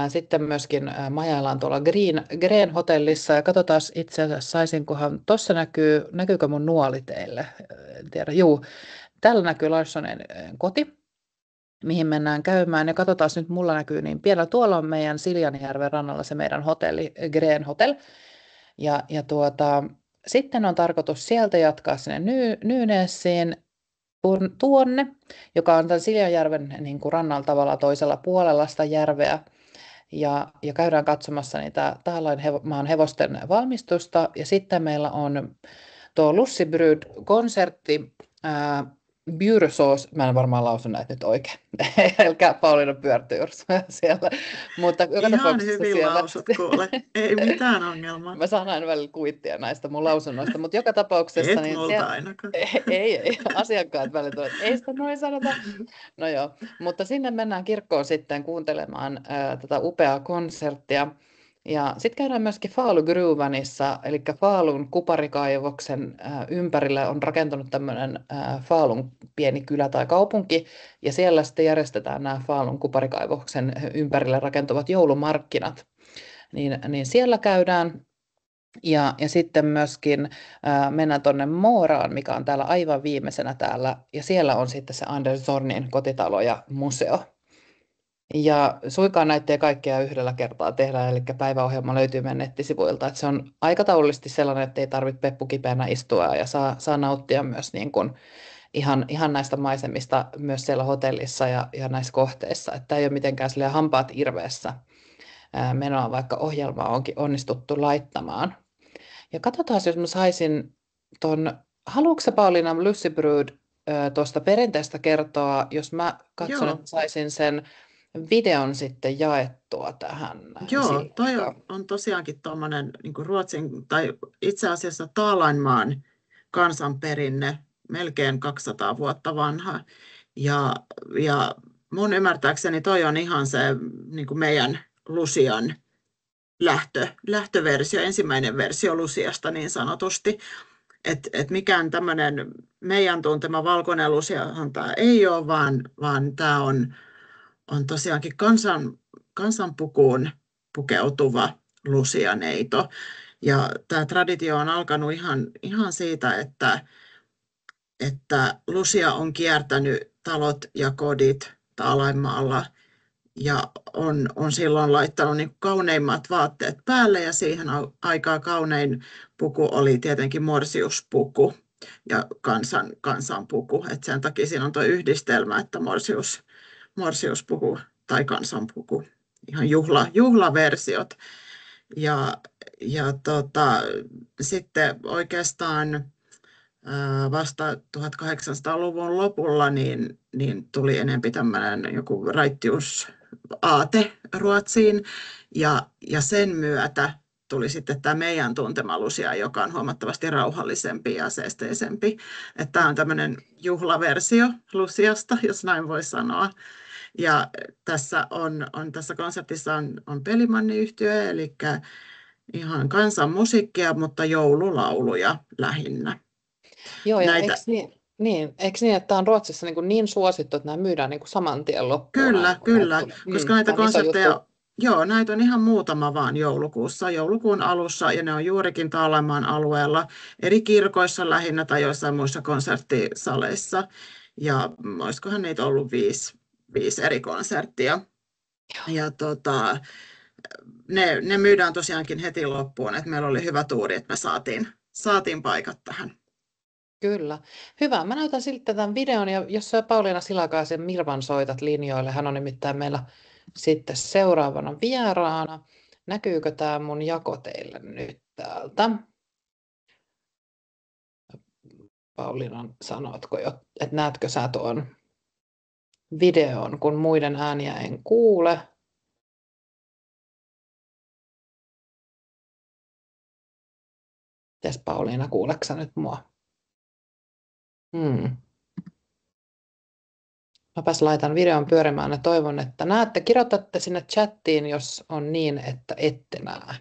Sitten myöskin majaillaan tuolla Green hotellissa ja katsotaan itse asiassa saisinkohan, tuossa näkyykö mun nuoli teille? En tiedä, juu. Täällä näkyy Larssoneen koti, mihin mennään käymään. Ja katsotaan nyt, mulla näkyy niin pienellä. Tuolla on meidän Siljanjärven rannalla se meidän hotelli, Green Hotel. Ja sitten on tarkoitus sieltä jatkaa sinne Nynäsiin tuonne, joka on tämän Siljanjärven niin kuin rannalla tavalla toisella puolella sitä järveä. Ja käydään katsomassa niitä Taalainmaan hevosten valmistusta. Ja sitten meillä on tuo Lussebrud-konsertti, Bjursås, mä en varmaan lausu näitä nyt oikein, älkää Pauliina pyörtyy siellä. Mutta ihan hyvin siellä lausut kuule, ei mitään ongelmaa. Mä saan aina välillä kuittia näistä mun lausunnoista, mutta joka tapauksessa... Et niin multa ainakaan. Ei, asiakkaat välillä tulee, että ei sitä noin sanota. No joo, mutta sinne mennään kirkkoon sitten kuuntelemaan tätä upeaa konserttia. Ja sitten käydään myöskin Falugruvanissa, eli Falun kuparikaivoksen ympärille on rakentunut tämmöinen Falun pieni kylä tai kaupunki, ja siellä sitten järjestetään nämä Falun kuparikaivoksen ympärille rakentuvat joulumarkkinat. Niin siellä käydään, ja sitten myöskin mennään tuonne Mooraan, mikä on täällä aivan viimeisenä täällä, ja siellä on sitten se Anders Zornin kotitalo ja museo. Ja suinkaan näitä ei kaikkea yhdellä kertaa tehdä, eli päiväohjelma löytyy meidän nettisivuilta. Että se on aikataulullisesti sellainen, että ei tarvitse peppu kipeänä istua ja saa nauttia myös niin kuin ihan näistä maisemista myös siellä hotellissa ja näissä kohteissa. Että ei ole mitenkään hampaat irveessä menoa, vaikka ohjelmaa onkin onnistuttu laittamaan. Ja katsotaan, jos mä saisin haluatko sä Pauliina Lussebrud tuosta perinteestä kertoa, jos mä katson, että saisin sen videon sitten jaettua tähän. Joo, toi on tosiaankin tuommoinen niin kuin Ruotsin, tai itse asiassa Taalainmaan kansanperinne, melkein 200 vuotta vanha. Ja mun ymmärtääkseni toi on ihan se niin kuin meidän Lucian lähtöversio, ensimmäinen versio Luciasta niin sanotusti. Et mikään tämmöinen meidän tuntema valkoinen Luciahan tämä ei ole, vaan tämä on tosiaankin kansanpukuun pukeutuva lusianeito. Ja tämä traditio on alkanut ihan siitä, että Lucia on kiertänyt talot ja kodit Taalaimaalla ja on silloin laittanut niin kauneimmat vaatteet päälle, ja siihen aikaan kaunein puku oli tietenkin morsiuspuku ja kansanpuku. Et sen takia siinä on tuo yhdistelmä, että morsiuspuku tai kansanpuku, ihan juhlaversiot. Ja sitten oikeastaan vasta 1800-luvun lopulla niin tuli enemmän tämmöinen joku raittiusaate Ruotsiin, ja sen myötä tuli sitten tämä meidän tuntema Lucia, joka on huomattavasti rauhallisempi ja seesteisempi. Tämä on tämmöinen juhlaversio Luciasta, jos näin voi sanoa. Ja tässä konsertissa on Pelimanni-yhtye, eli ihan kansanmusiikkia, mutta joululauluja lähinnä. Joo, ja eikö niin, että tämä on Ruotsissa niin suosittu, että nämä myydään niin saman tien loppuun? Kyllä, koska näitä konsertteja, näitä on ihan muutama vaan joulukuun alussa, ja ne on juurikin Taalaimaan alueella eri kirkoissa lähinnä tai joissain muissa konserttisaleissa. Ja olisikohan niitä ollut 5 eri konserttia. Ja ne myydään tosiaankin heti loppuun, että meillä oli hyvä tuuri, että me saatiin paikat tähän. Kyllä. Hyvä. Mä näytän sitten tämän videon, ja jos Pauliina Silakaisen Mirvan soitat linjoille, hän on nimittäin meillä sitten seuraavana vieraana. Näkyykö tämä mun jako teille nyt täältä? Pauliina, sanotko jo, että näetkö sä tuon videon, kun muiden ääniä en kuule? Mites Pauliina, kuuleeko sä nyt mua? Mäpäs laitan videon pyörimään ja toivon, että näette. Kirjoitatte sinne chattiin, jos on niin, että ette näe.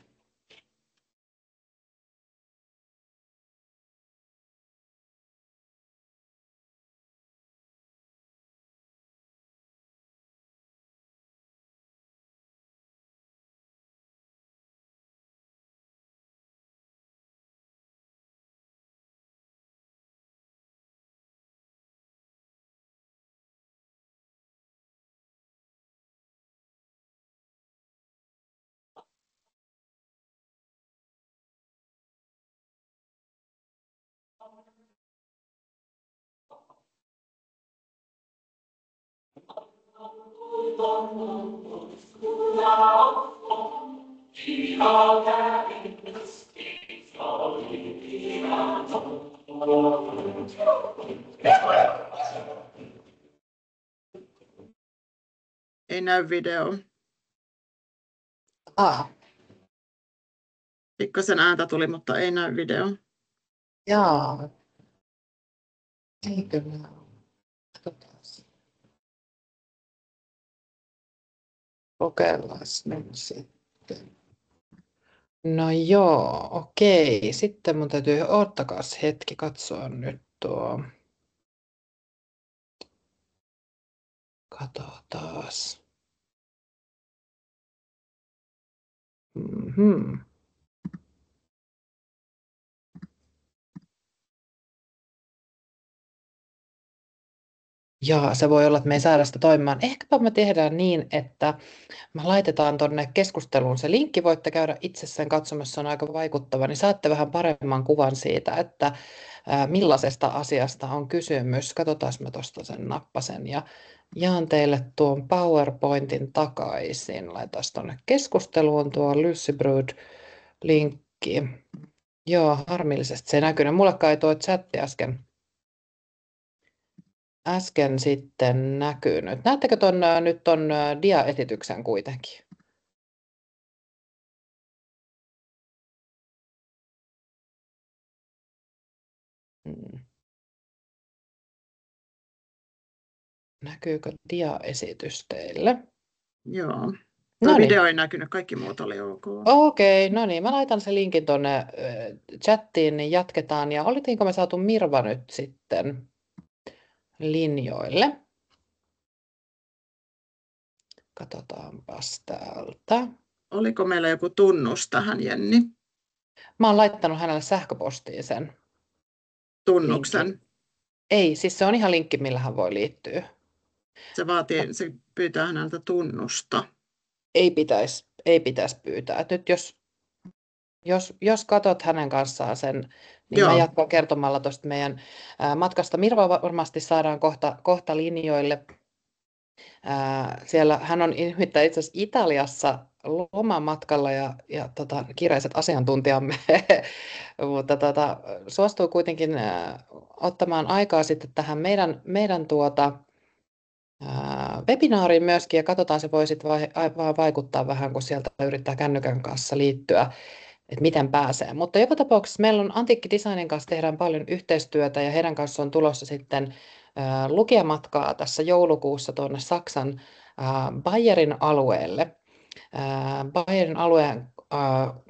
Ei näy video. Pikkasen ääntä tuli, mutta ei näy video. Jaa. Eikö näy? Kokeillaan nyt sitten. No joo, okei. Sitten mun täytyy, odottakas hetki, katsoa nyt tuo. Katsotaas. Ja se voi olla, että me ei saada sitä toimimaan. Ehkäpä me tehdään niin, että me laitetaan tuonne keskusteluun se linkki. Voitte käydä itse sen katsomassa, se on aika vaikuttava, niin saatte vähän paremman kuvan siitä, että millaisesta asiasta on kysymys. Katsotaan, mä tuosta sen nappasen ja jaan teille tuon PowerPointin takaisin. Laitaan tuonne keskusteluun tuo Lucy Brood-linkki. Joo, harmillisesti se ei näkynyt. Mullekaan ei tuo chatti äsken sitten näkynyt. Näettekö nyt ton dia-esityksen kuitenkin? Näkyykö dia-esitys teille? Joo. Tuo video ei näkynyt, kaikki muut oli ok. Okei, no niin, mä laitan sen linkin tuonne chattiin, niin jatketaan. Ja olitiinko me saatu Mirva nyt sitten linjoille? Katsotaanpas täältä. Oliko meillä joku tunnus tähän, Jenni? Mä oon laittanut hänelle sähköpostiin sen Tunnuksen. linkin. Ei, siis se on ihan linkki, millä hän voi liittyä. Se pyytää häneltä tunnusta. Ei pitäisi pyytää. Et nyt jos katot hänen kanssaan sen, niin mä jatkan kertomalla tuosta meidän matkasta. Mirva varmasti saadaan kohta linjoille. Siellä hän on nimittäin itse asiassa Italiassa lomamatkalla ja kiireiset asiantuntijamme, mutta suostui kuitenkin ottamaan aikaa sitten tähän meidän webinaariin myöskin, ja katsotaan, se voi sitten vaan vaikuttaa vähän, kun sieltä yrittää kännykän kanssa liittyä, että miten pääsee. Mutta joka tapauksessa meillä on Antiikki Designin kanssa tehdään paljon yhteistyötä, ja heidän kanssa on tulossa sitten lukijamatkaa tässä joulukuussa tuonne Saksan Bayerin alueelle. Bayerin alueen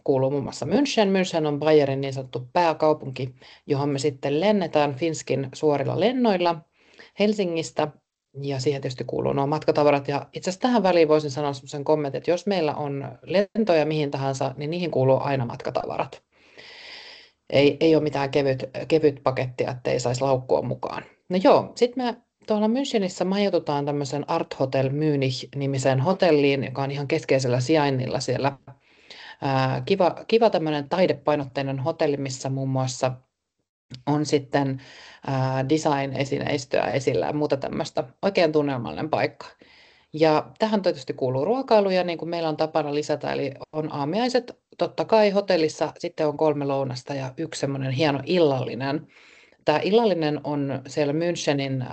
kuuluu muun muassa München. München on Bayerin niin sanottu pääkaupunki, johon me sitten lennetään Finskin suorilla lennoilla Helsingistä. Ja siihen tietysti kuuluu nuo matkatavarat. Ja itse asiassa tähän väliin voisin sanoa sellaisen kommentin, että jos meillä on lentoja mihin tahansa, niin niihin kuuluu aina matkatavarat. Ei ole mitään kevyt pakettia, ettei saisi laukkua mukaan. No joo, sitten me tuolla Münchenissä majoitutaan tämmöisen Art Hotel Munich-nimiseen hotelliin, joka on ihan keskeisellä sijainnilla siellä. Kiva tämmöinen taidepainotteinen hotelli, missä muun muassa on sitten design-esineistöä esillä ja muuta tämmöistä, oikein tunnelmallinen paikka. Ja tähän tietysti kuuluu ruokailuja, niin kuin meillä on tapana lisätä, eli on aamiaiset totta kai hotellissa, sitten on 3 lounasta ja 1 semmoinen hieno illallinen. Tämä illallinen on siellä Münchenin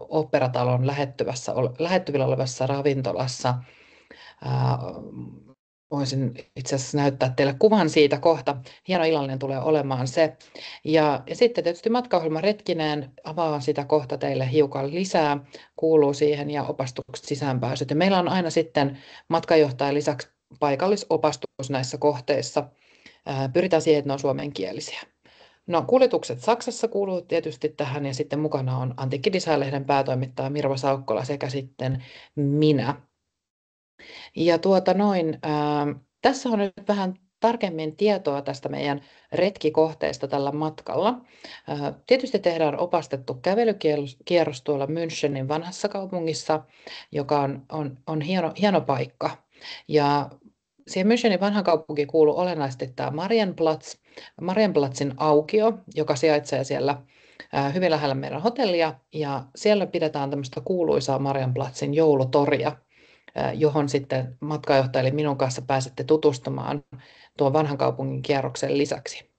oopperatalon lähettyvillä olevassa ravintolassa. Voisin itse asiassa näyttää teille kuvan siitä kohta. Hieno illallinen tulee olemaan se. Ja sitten tietysti matkaohjelma Retkineen, avaan sitä kohta teille hiukan lisää, kuuluu siihen, ja opastukset sisäänpääsyt. Ja meillä on aina sitten matkanjohtajan lisäksi paikallisopastus näissä kohteissa. Pyritään siihen, että ne on suomenkielisiä. No, kuljetukset Saksassa kuuluu tietysti tähän, ja sitten mukana on Antiikki Design-lehden päätoimittaja Mirva Saukkola sekä sitten minä. Ja tässä on nyt vähän tarkemmin tietoa tästä meidän retkikohteesta tällä matkalla. Tietysti tehdään opastettu kävelykierros tuolla Münchenin vanhassa kaupungissa, joka on hieno paikka. Ja siihen Münchenin vanhan kaupunkiin kuuluu olennaisesti tämä Marienplatzin aukio, joka sijaitsee siellä hyvin lähellä meidän hotellia, ja siellä pidetään tämmöistä kuuluisaa Marienplatzin joulutoria, johon sitten matkajohtaja eli minun kanssa pääsette tutustumaan tuon vanhan kaupungin kierroksen lisäksi.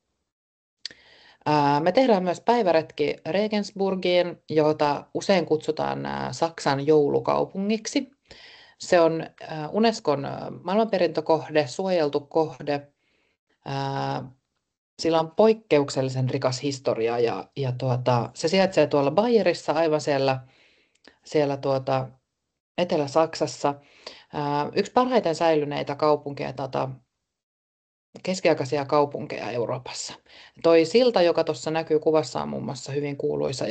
Me tehdään myös päiväretki Regensburgiin, jota usein kutsutaan Saksan joulukaupungiksi. Se on Unescon maailmanperintökohde, suojeltu kohde. Sillä on poikkeuksellisen rikas historia, ja se sijaitsee tuolla Bayerissa, aivan siellä Etelä-Saksassa. Yksi parhaiten säilyneitä kaupunkeja, keskiaikaisia kaupunkeja Euroopassa. Toi silta, joka tuossa näkyy kuvassa, on muun muassa hyvin kuuluisa.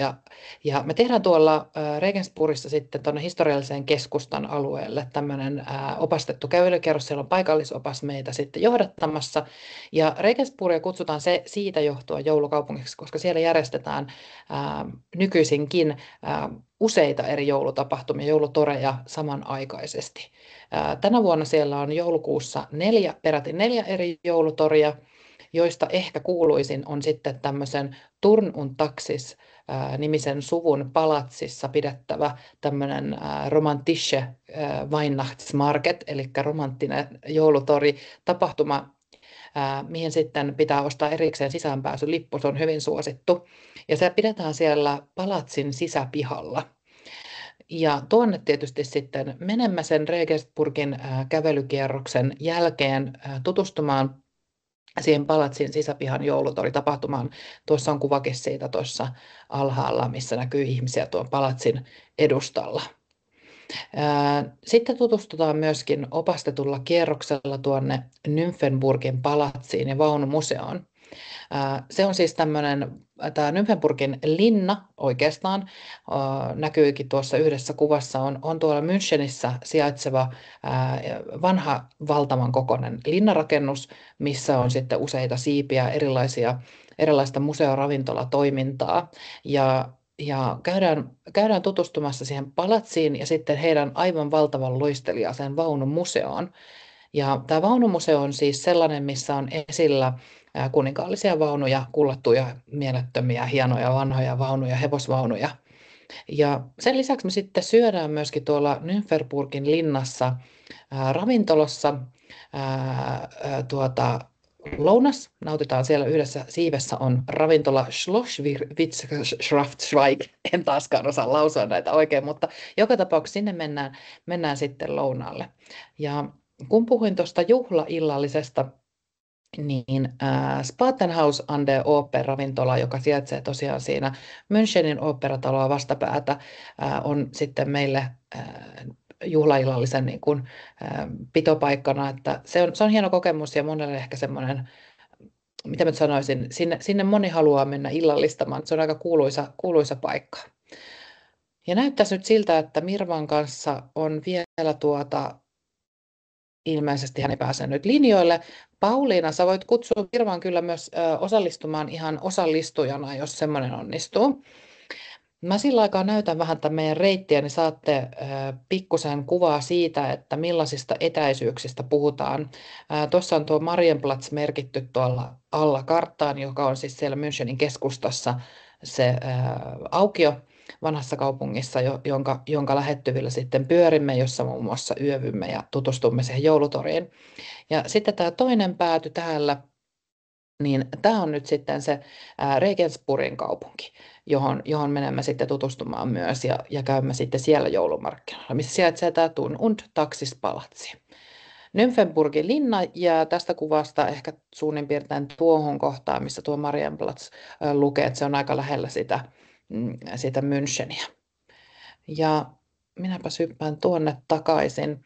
Ja me tehdään tuolla Regensburgissa sitten tuonne historialliseen keskustan alueelle tämmöinen opastettu kävelykierros. Siellä on paikallisopas meitä sitten johdattamassa. Ja Regensburgia kutsutaan siitä johtuen joulukaupungiksi, koska siellä järjestetään nykyisinkin useita eri joulutapahtumia, joulutoreja samanaikaisesti. Tänä vuonna siellä on joulukuussa peräti 4 eri joulutoria, joista ehkä kuuluisin on sitten tämmöisen Turn und Taxis nimisen suvun palatsissa pidettävä tämmöinen romantische Weihnachtsmarket, eli romanttinen joulutori tapahtuma, mihin sitten pitää ostaa erikseen sisäänpääsylippu, se on hyvin suosittu. Ja se pidetään siellä palatsin sisäpihalla. Ja tuonne tietysti sitten menemme sen Regensburgin kävelykierroksen jälkeen tutustumaan siihen palatsin sisäpihan joulutoritapahtumaan. Tuossa on kuvakin siitä tuossa alhaalla, missä näkyy ihmisiä tuon palatsin edustalla. Sitten tutustutaan myöskin opastetulla kierroksella tuonne Nymphenburgin palatsiin ja vaunumuseoon. Se on siis tämä Nymphenburgin linna oikeastaan, näkyykin tuossa yhdessä kuvassa, on tuolla Münchenissä sijaitseva vanha valtavan kokoinen linnarakennus, missä on sitten useita siipiä, erilaista museoravintolatoimintaa. Ja käydään tutustumassa siihen palatsiin ja sitten heidän aivan valtavan loisteliaaseen vaunumuseoon. Ja tämä vaunumuseo on siis sellainen, missä on esillä kuninkaallisia vaunuja, kullattuja, mielettömiä, hienoja, vanhoja vaunuja, hevosvaunuja. Ja sen lisäksi me sitten syödään myöskin tuolla Nymphenburgin linnassa ravintolassa lounas. Nautitaan siellä yhdessä siivessä on ravintola Schlosswirtschaftsschweig. En taaskaan osaa lausua näitä oikein, mutta joka tapauksessa sinne mennään sitten lounaalle. Ja kun puhuin tuosta juhlaillallisesta, niin Spatenhaus an der Oper-ravintola, joka sijaitsee tosiaan siinä Münchenin oopperataloa vastapäätä, on sitten meille juhlaillallisen niin kuin, pitopaikkana. Että se on hieno kokemus ja monelle ehkä semmoinen, mitä mä sanoisin, sinne moni haluaa mennä illallistamaan. Se on aika kuuluisa paikka. Ja näyttäisi nyt siltä, että Mirvan kanssa on vielä ilmeisesti hän ei pääse nyt linjoille. Pauliina, sä voit kutsua Mirvan kyllä myös osallistumaan ihan osallistujana, jos semmoinen onnistuu. Mä sillä aikaa näytän vähän tämän meidän reittiä, niin saatte pikkusen kuvaa siitä, että millaisista etäisyyksistä puhutaan. Tuossa on tuo Marienplatz merkitty tuolla alla karttaan, joka on siis siellä Münchenin keskustassa se aukio vanhassa kaupungissa, jonka lähettyvillä sitten pyörimme, jossa muun muassa yövymme ja tutustumme siihen joulutoriin. Ja sitten tämä toinen pääty täällä, niin tämä on nyt sitten se Regensburgin kaupunki, johon menemme sitten tutustumaan myös ja käymme sitten siellä joulumarkkinoilla, missä sijaitsee tämä Thun- und Taxis-palatsi. Nymphenburgin linna jää tästä kuvasta ehkä suunnin piirtein tuohon kohtaan, missä tuo Marienplatz lukee, että se on aika lähellä sitä Müncheniä. Ja minäpä hyppään tuonne takaisin.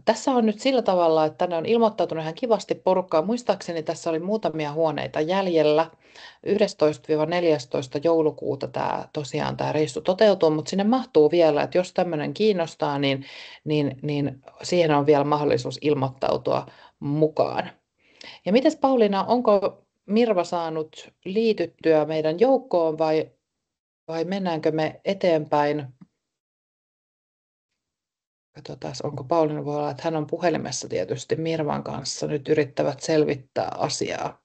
Tässä on nyt sillä tavalla, että tänne on ilmoittautunut ihan kivasti porukkaa. Muistaakseni tässä oli muutamia huoneita jäljellä. 11-14 joulukuuta tosiaan tämä reissu toteutuu, mutta sinne mahtuu vielä, että jos tämmöinen kiinnostaa, niin siihen on vielä mahdollisuus ilmoittautua mukaan. Ja mites Pauliina, onko Mirva saanut liityttyä meidän joukkoon vai mennäänkö me eteenpäin? Katsotaan, onko Pauliina, voi olla, että hän on puhelimessa tietysti Mirvan kanssa. Nyt yrittävät selvittää asiaa.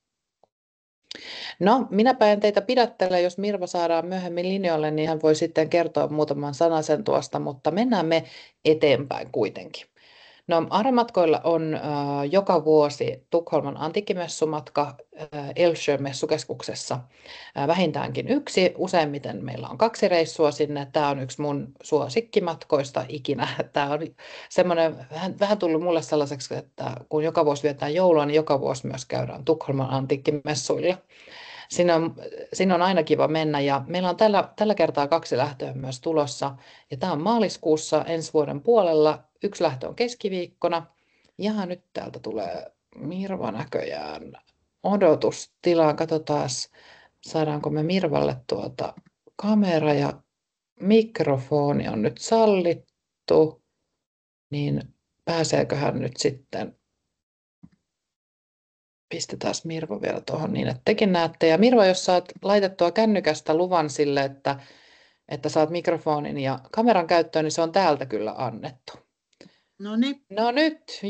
No, minäpä en teitä pidättele, jos Mirva saadaan myöhemmin linjoille, niin hän voi sitten kertoa muutaman sanasen tuosta, mutta mennään me eteenpäin kuitenkin. No, Arematkoilla on joka vuosi Tukholman antiikkimessumatka Älvsjö-messukeskuksessa vähintäänkin yksi. Useimmiten meillä on 2 reissua sinne. Tämä on yksi mun suosikkimatkoista ikinä. Tämä on semmoinen, vähän tullut mulle sellaiseksi, että kun joka vuosi vietetään joulua, niin joka vuosi myös käydään Tukholman antiikkimessuilla. Sinne on aina kiva mennä ja meillä on tällä kertaa 2 lähtöä myös tulossa. Ja tämä on maaliskuussa ensi vuoden puolella. 1 lähtö on keskiviikkona. Ja nyt täältä tulee Mirva näköjään odotustilaan. Katsotaan, saadaanko me Mirvalle kamera ja mikrofoni on nyt sallittu. Niin pääseekö hän nyt sitten? Pistetään Mirva vielä tuohon niin, että tekin näette. Ja Mirva, jos saat laitettua kännykästä luvan sille, että saat mikrofonin ja kameran käyttöön, niin se on täältä kyllä annettu. Noniin. No nyt,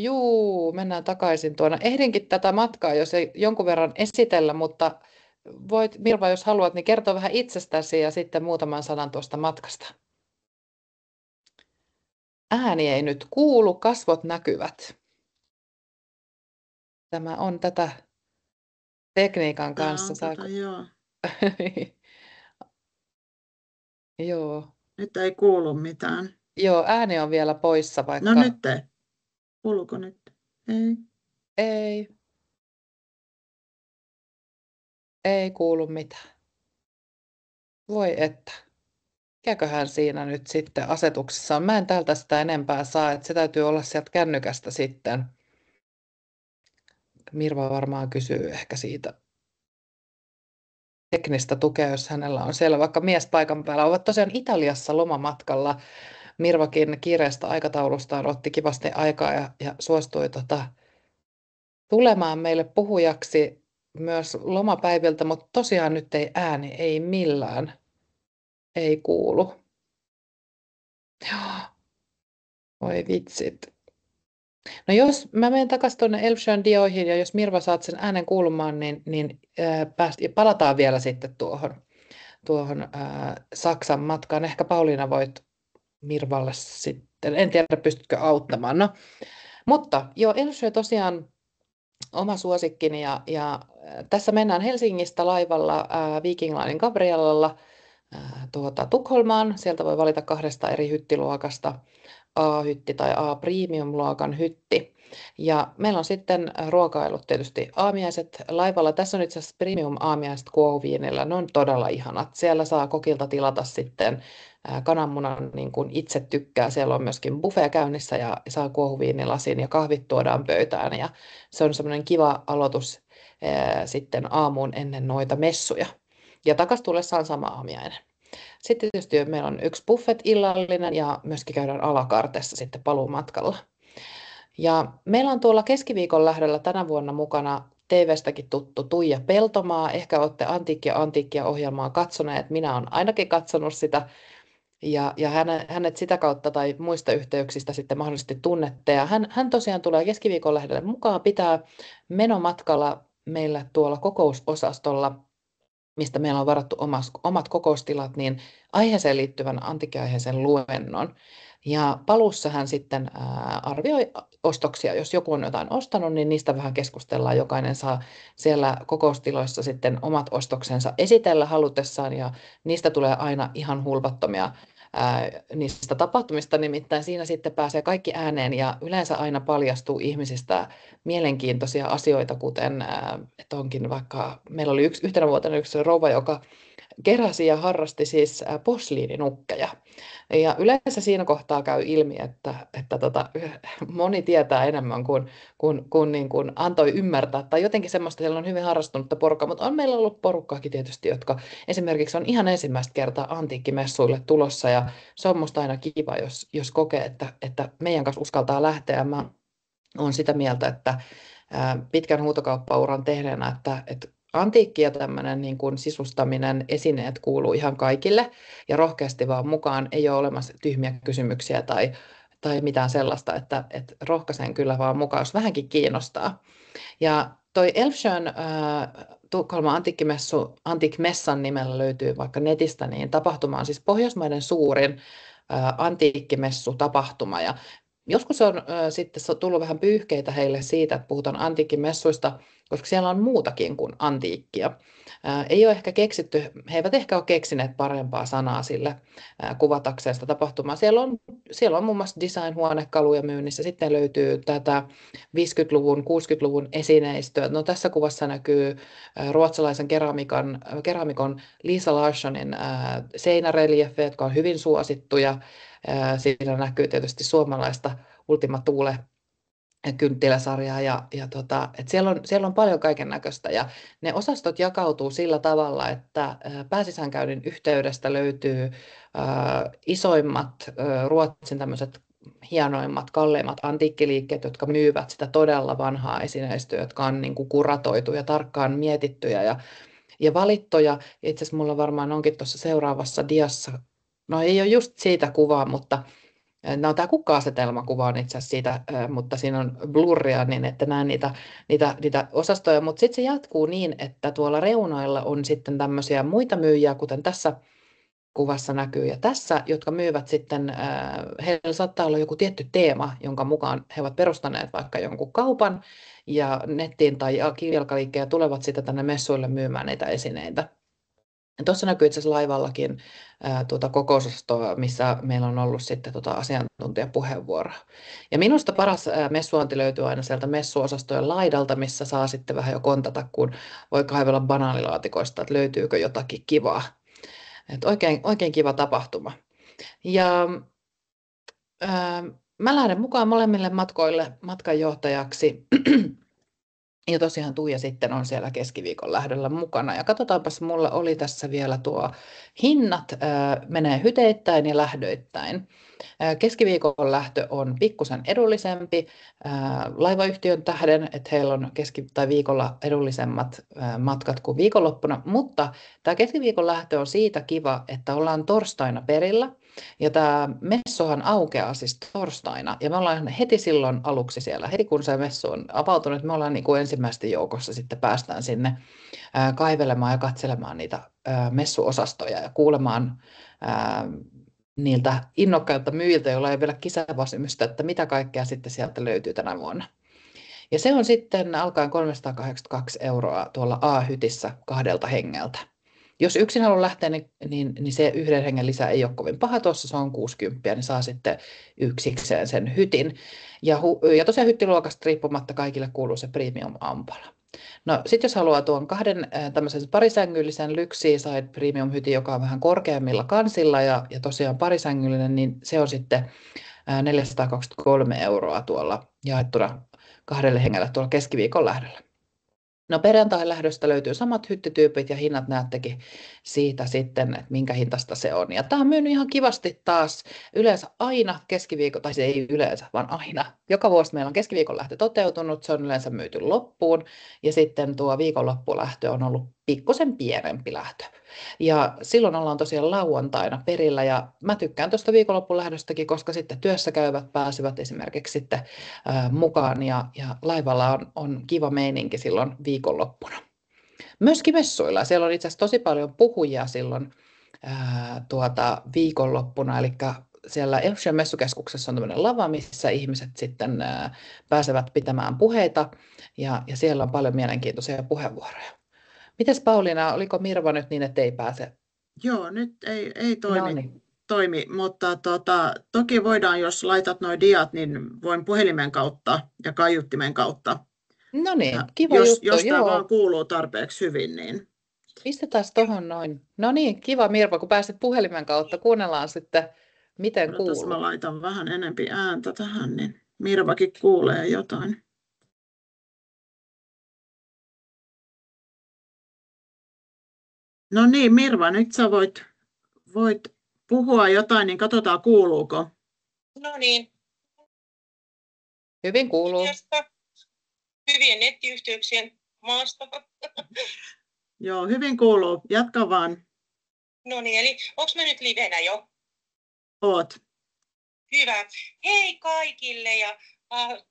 mennään takaisin tuonne. Ehdinkin tätä matkaa, jos ei jonkun verran esitellä, mutta voit Mirva, jos haluat, niin kertoa vähän itsestäsi ja sitten muutaman sanan tuosta matkasta. Ääni ei nyt kuulu, kasvot näkyvät. Tämä on tätä tekniikan kanssa. Joo. Joo. Nyt ei kuulu mitään. Joo, ääni on vielä poissa vaikka... No nyt ei. Kuuluuko nyt? Ei. Ei kuulu mitään. Voi että. Mikäköhän siinä nyt sitten asetuksessa on? Mä en täältä sitä enempää saa, että se täytyy olla sieltä kännykästä sitten. Mirva varmaan kysyy ehkä siitä teknistä tukea, jos hänellä on siellä vaikka mies paikan päällä. Ovat tosiaan Italiassa lomamatkalla. Mirvakin kiireestä aikataulustaan otti kivasti aikaa ja suostui tulemaan meille puhujaksi myös lomapäiviltä, mutta tosiaan nyt ei ääni, ei millään, ei kuulu. Oi vitsit. No jos mä menen takaisin tuonne Älvsjön dioihin ja jos Mirva saat sen äänen kuulumaan, niin palataan vielä sitten tuohon Saksan matkaan. Ehkä Pauliina voit Mirvalle sitten, en tiedä pystytkö auttamaan. No, mutta joo, Älvsjö tosiaan oma suosikkini ja tässä mennään Helsingistä laivalla Viking Linen Gabrielalla Tukholmaan. Sieltä voi valita 2 eri hyttiluokasta, A-hytti tai A-premium-luokan hytti. Ja meillä on sitten ruokailut tietysti aamiaiset laivalla. Tässä on itse asiassa premium-aamiaiset kuohuviinillä. Ne on todella ihanat. Siellä saa kokilta tilata sitten kananmunan niin kuin itse tykkää. Siellä on myöskin buffet käynnissä ja saa kuohuviinilasin ja kahvit tuodaan pöytään. Ja se on semmoinen kiva aloitus sitten aamuun ennen noita messuja. Ja takas tullessaan sama aamiainen. Sitten tietysti meillä on 1 buffet-illallinen ja myöskin käydään alakartessa sitten paluumatkalla. Ja meillä on tuolla keskiviikon lähdöllä tänä vuonna mukana TV:stäkin tuttu Tuija Peltomaa. Ehkä olette Antiikkia ohjelmaa katsoneet. Minä olen ainakin katsonut sitä. Ja hänet sitä kautta tai muista yhteyksistä sitten mahdollisesti tunnette. Ja hän tosiaan tulee keskiviikon lähdölle mukaan, pitää menomatkalla meillä tuolla kokousosastolla, mistä meillä on varattu omat kokoustilat, niin aiheeseen liittyvän antiikkiaiheisen luennon. Ja paluussa hän sitten arvioi ostoksia. Jos joku on jotain ostanut, niin niistä vähän keskustellaan. Jokainen saa siellä kokoustiloissa sitten omat ostoksensa esitellä halutessaan, ja niistä tulee aina ihan hulvattomia niistä tapahtumista, nimittäin siinä sitten pääsee kaikki ääneen ja yleensä aina paljastuu ihmisistä mielenkiintoisia asioita, kuten että onkin vaikka, meillä oli yhtenä vuotena yksi rouva, joka keräsi ja harrasti siis posliininukkeja. Ja yleensä siinä kohtaa käy ilmi, että moni tietää enemmän kuin niin kuin antoi ymmärtää. Tai jotenkin semmoista, siellä on hyvin harrastunutta porukkaa, mutta on meillä ollut porukkaakin tietysti, jotka esimerkiksi on ihan ensimmäistä kertaa antiikkimessuille tulossa. Ja se on musta aina kiva, jos kokee, että meidän kanssa uskaltaa lähteä. Mä olen sitä mieltä, että pitkän huutokauppauran tehneenä, että antiikki ja tämmöinen niin kuin sisustaminen, esineet kuuluu ihan kaikille ja rohkeasti vaan mukaan. Ei ole olemassa tyhmiä kysymyksiä tai mitään sellaista, että rohkaisen kyllä vaan mukaan, jos vähänkin kiinnostaa. Ja toi Älvsjön Tukholman antiikkimessan nimellä löytyy vaikka netistä, niin tapahtuma on siis Pohjoismaiden suurin antiikkimessutapahtuma. Ja joskus on sitten tullut vähän pyyhkeitä heille siitä, että puhutaan antiikkimessuista, koska siellä on muutakin kuin antiikkia. Ei ole ehkä keksitty, he eivät ehkä ole keksineet parempaa sanaa sille kuvatakseen sitä tapahtumaa. Siellä on muun muassa design-huonekaluja myynnissä, sitten löytyy tätä 50-luvun, 60-luvun esineistöä. No, tässä kuvassa näkyy ruotsalaisen keramikon Lisa Larssonin seinäreliefejä, jotka on hyvin suosittuja. Siinä näkyy tietysti suomalaista Ultima Thule kynttiläsarjaa että siellä on paljon kaiken näköistä ja ne osastot jakautuu sillä tavalla, että pääsisäänkäynnin yhteydestä löytyy isoimmat Ruotsin tämmöiset hienoimmat, kalleimmat antiikkiliikkeet, jotka myyvät sitä todella vanhaa esineistöä, jotka on niin kuin kuratoitu ja tarkkaan mietittyjä ja valittuja. Itse asiassa mulla varmaan onkin tuossa seuraavassa diassa, no ei ole just siitä kuvaa, mutta no, tämä kukka-asetelmakuva on itse asiassa siitä, mutta siinä on blurria, niin että näen niitä osastoja. Mutta sitten se jatkuu niin, että tuolla reunoilla on sitten tämmöisiä muita myyjiä, kuten tässä kuvassa näkyy. Ja tässä, jotka myyvät sitten, heillä saattaa olla joku tietty teema, jonka mukaan he ovat perustaneet vaikka jonkun kaupan ja nettiin tai kivijalkaliikkeen ja tulevat sitten tänne messuille myymään niitä esineitä. Tuossa näkyy itse asiassa laivallakin kokousosastoa, missä meillä on ollut sitten asiantuntijapuheenvuoroa. Ja minusta paras messuanti löytyy aina sieltä messuosastojen laidalta, missä saa sitten vähän jo kontata, kun voi kaivella banaanilaatikoista, että löytyykö jotakin kivaa. Että oikein kiva tapahtuma. Ja mä lähden mukaan molemmille matkoille matkanjohtajaksi. Ja tosiaan Tuija sitten on siellä keskiviikon lähdöllä mukana. Ja katsotaanpas, mulla oli tässä vielä tuo hinnat, menee hyteittäin ja lähdöittäin. Keskiviikon lähtö on pikkusen edullisempi laivayhtiön tähden, että heillä on viikolla edullisemmat matkat kuin viikonloppuna, mutta tämä keskiviikon lähtö on siitä kiva, että ollaan torstaina perillä, ja tämä messuhan aukeaa siis torstaina, ja me ollaan heti silloin aluksi siellä, heti kun se messu on avautunut, me ollaan niin kuin ensimmäisten joukossa sitten päästään sinne kaivelemaan ja katselemaan niitä messuosastoja ja kuulemaan niiltä innokkailta myyjiltä, joilla ei vielä kisäväsymystä, että mitä kaikkea sitten sieltä löytyy tänä vuonna. Ja se on sitten alkaen 382 € tuolla A-hytissä 2 hengeltä. Jos yksin haluaa lähteä, niin se 1 hengen lisä ei ole kovin paha. Tuossa se on 60, niin saa sitten yksikseen sen hytin. Ja tosiaan hyttiluokasta riippumatta kaikille kuuluu se premium-ampala. No sitten jos haluaa tuon 2 tämmöisen parisängyllisen Lyxside premium-hytin, joka on vähän korkeammilla kansilla ja tosiaan parisängyllinen, niin se on sitten 423 € tuolla jaettuna 2 hengellä tuolla keskiviikon lähdöllä. No perjantain lähdöstä löytyy samat hyttityypit ja hinnat näettekin siitä sitten, että minkä hintasta se on. Ja tämä on myynyt ihan kivasti taas yleensä aina keskiviikon, tai se ei yleensä, vaan aina. Joka vuosi meillä on keskiviikon lähtö toteutunut, se on yleensä myyty loppuun ja sitten tuo viikonloppulähtö on ollut pikkusen pienempi lähtö. Ja silloin ollaan tosiaan lauantaina perillä ja mä tykkään tuosta viikonloppulähdöstäkin, koska sitten työssä käyvät pääsevät esimerkiksi sitten mukaan ja laivalla on kiva meininki silloin viikonloppuna. Myöskin messuilla. Siellä on itse asiassa tosi paljon puhujia silloin viikonloppuna, eli siellä Elfsjön messukeskuksessa on tämmöinen lava, missä ihmiset sitten pääsevät pitämään puheita ja siellä on paljon mielenkiintoisia puheenvuoroja. Mites Pauliina, oliko Mirva nyt niin, että ei pääse? Joo, nyt ei Noniin. toimi, mutta toki voidaan, jos laitat nuo diat, niin voin puhelimen kautta ja kaiuttimen kautta. No niin, Ja kiva juttu. Jos tämä vaan kuuluu tarpeeksi hyvin, niin... Pistetään tuohon noin. No niin, kiva Mirva, kun pääsit puhelimen kautta. Kuunnellaan sitten, miten kuuluu. Mä laitan vähän enempi ääntä tähän, niin Mirvakin kuulee jotain. No niin, Mirva, nyt sä voit puhua jotain, niin katsotaan kuuluuko. No niin. Hyvin kuuluu. Hyvien nettiyhteyksien maasta. Joo, hyvin kuuluu. Jatka vaan. No niin, eli onko mä nyt livenä jo? Oot. Hyvä. Hei kaikille ja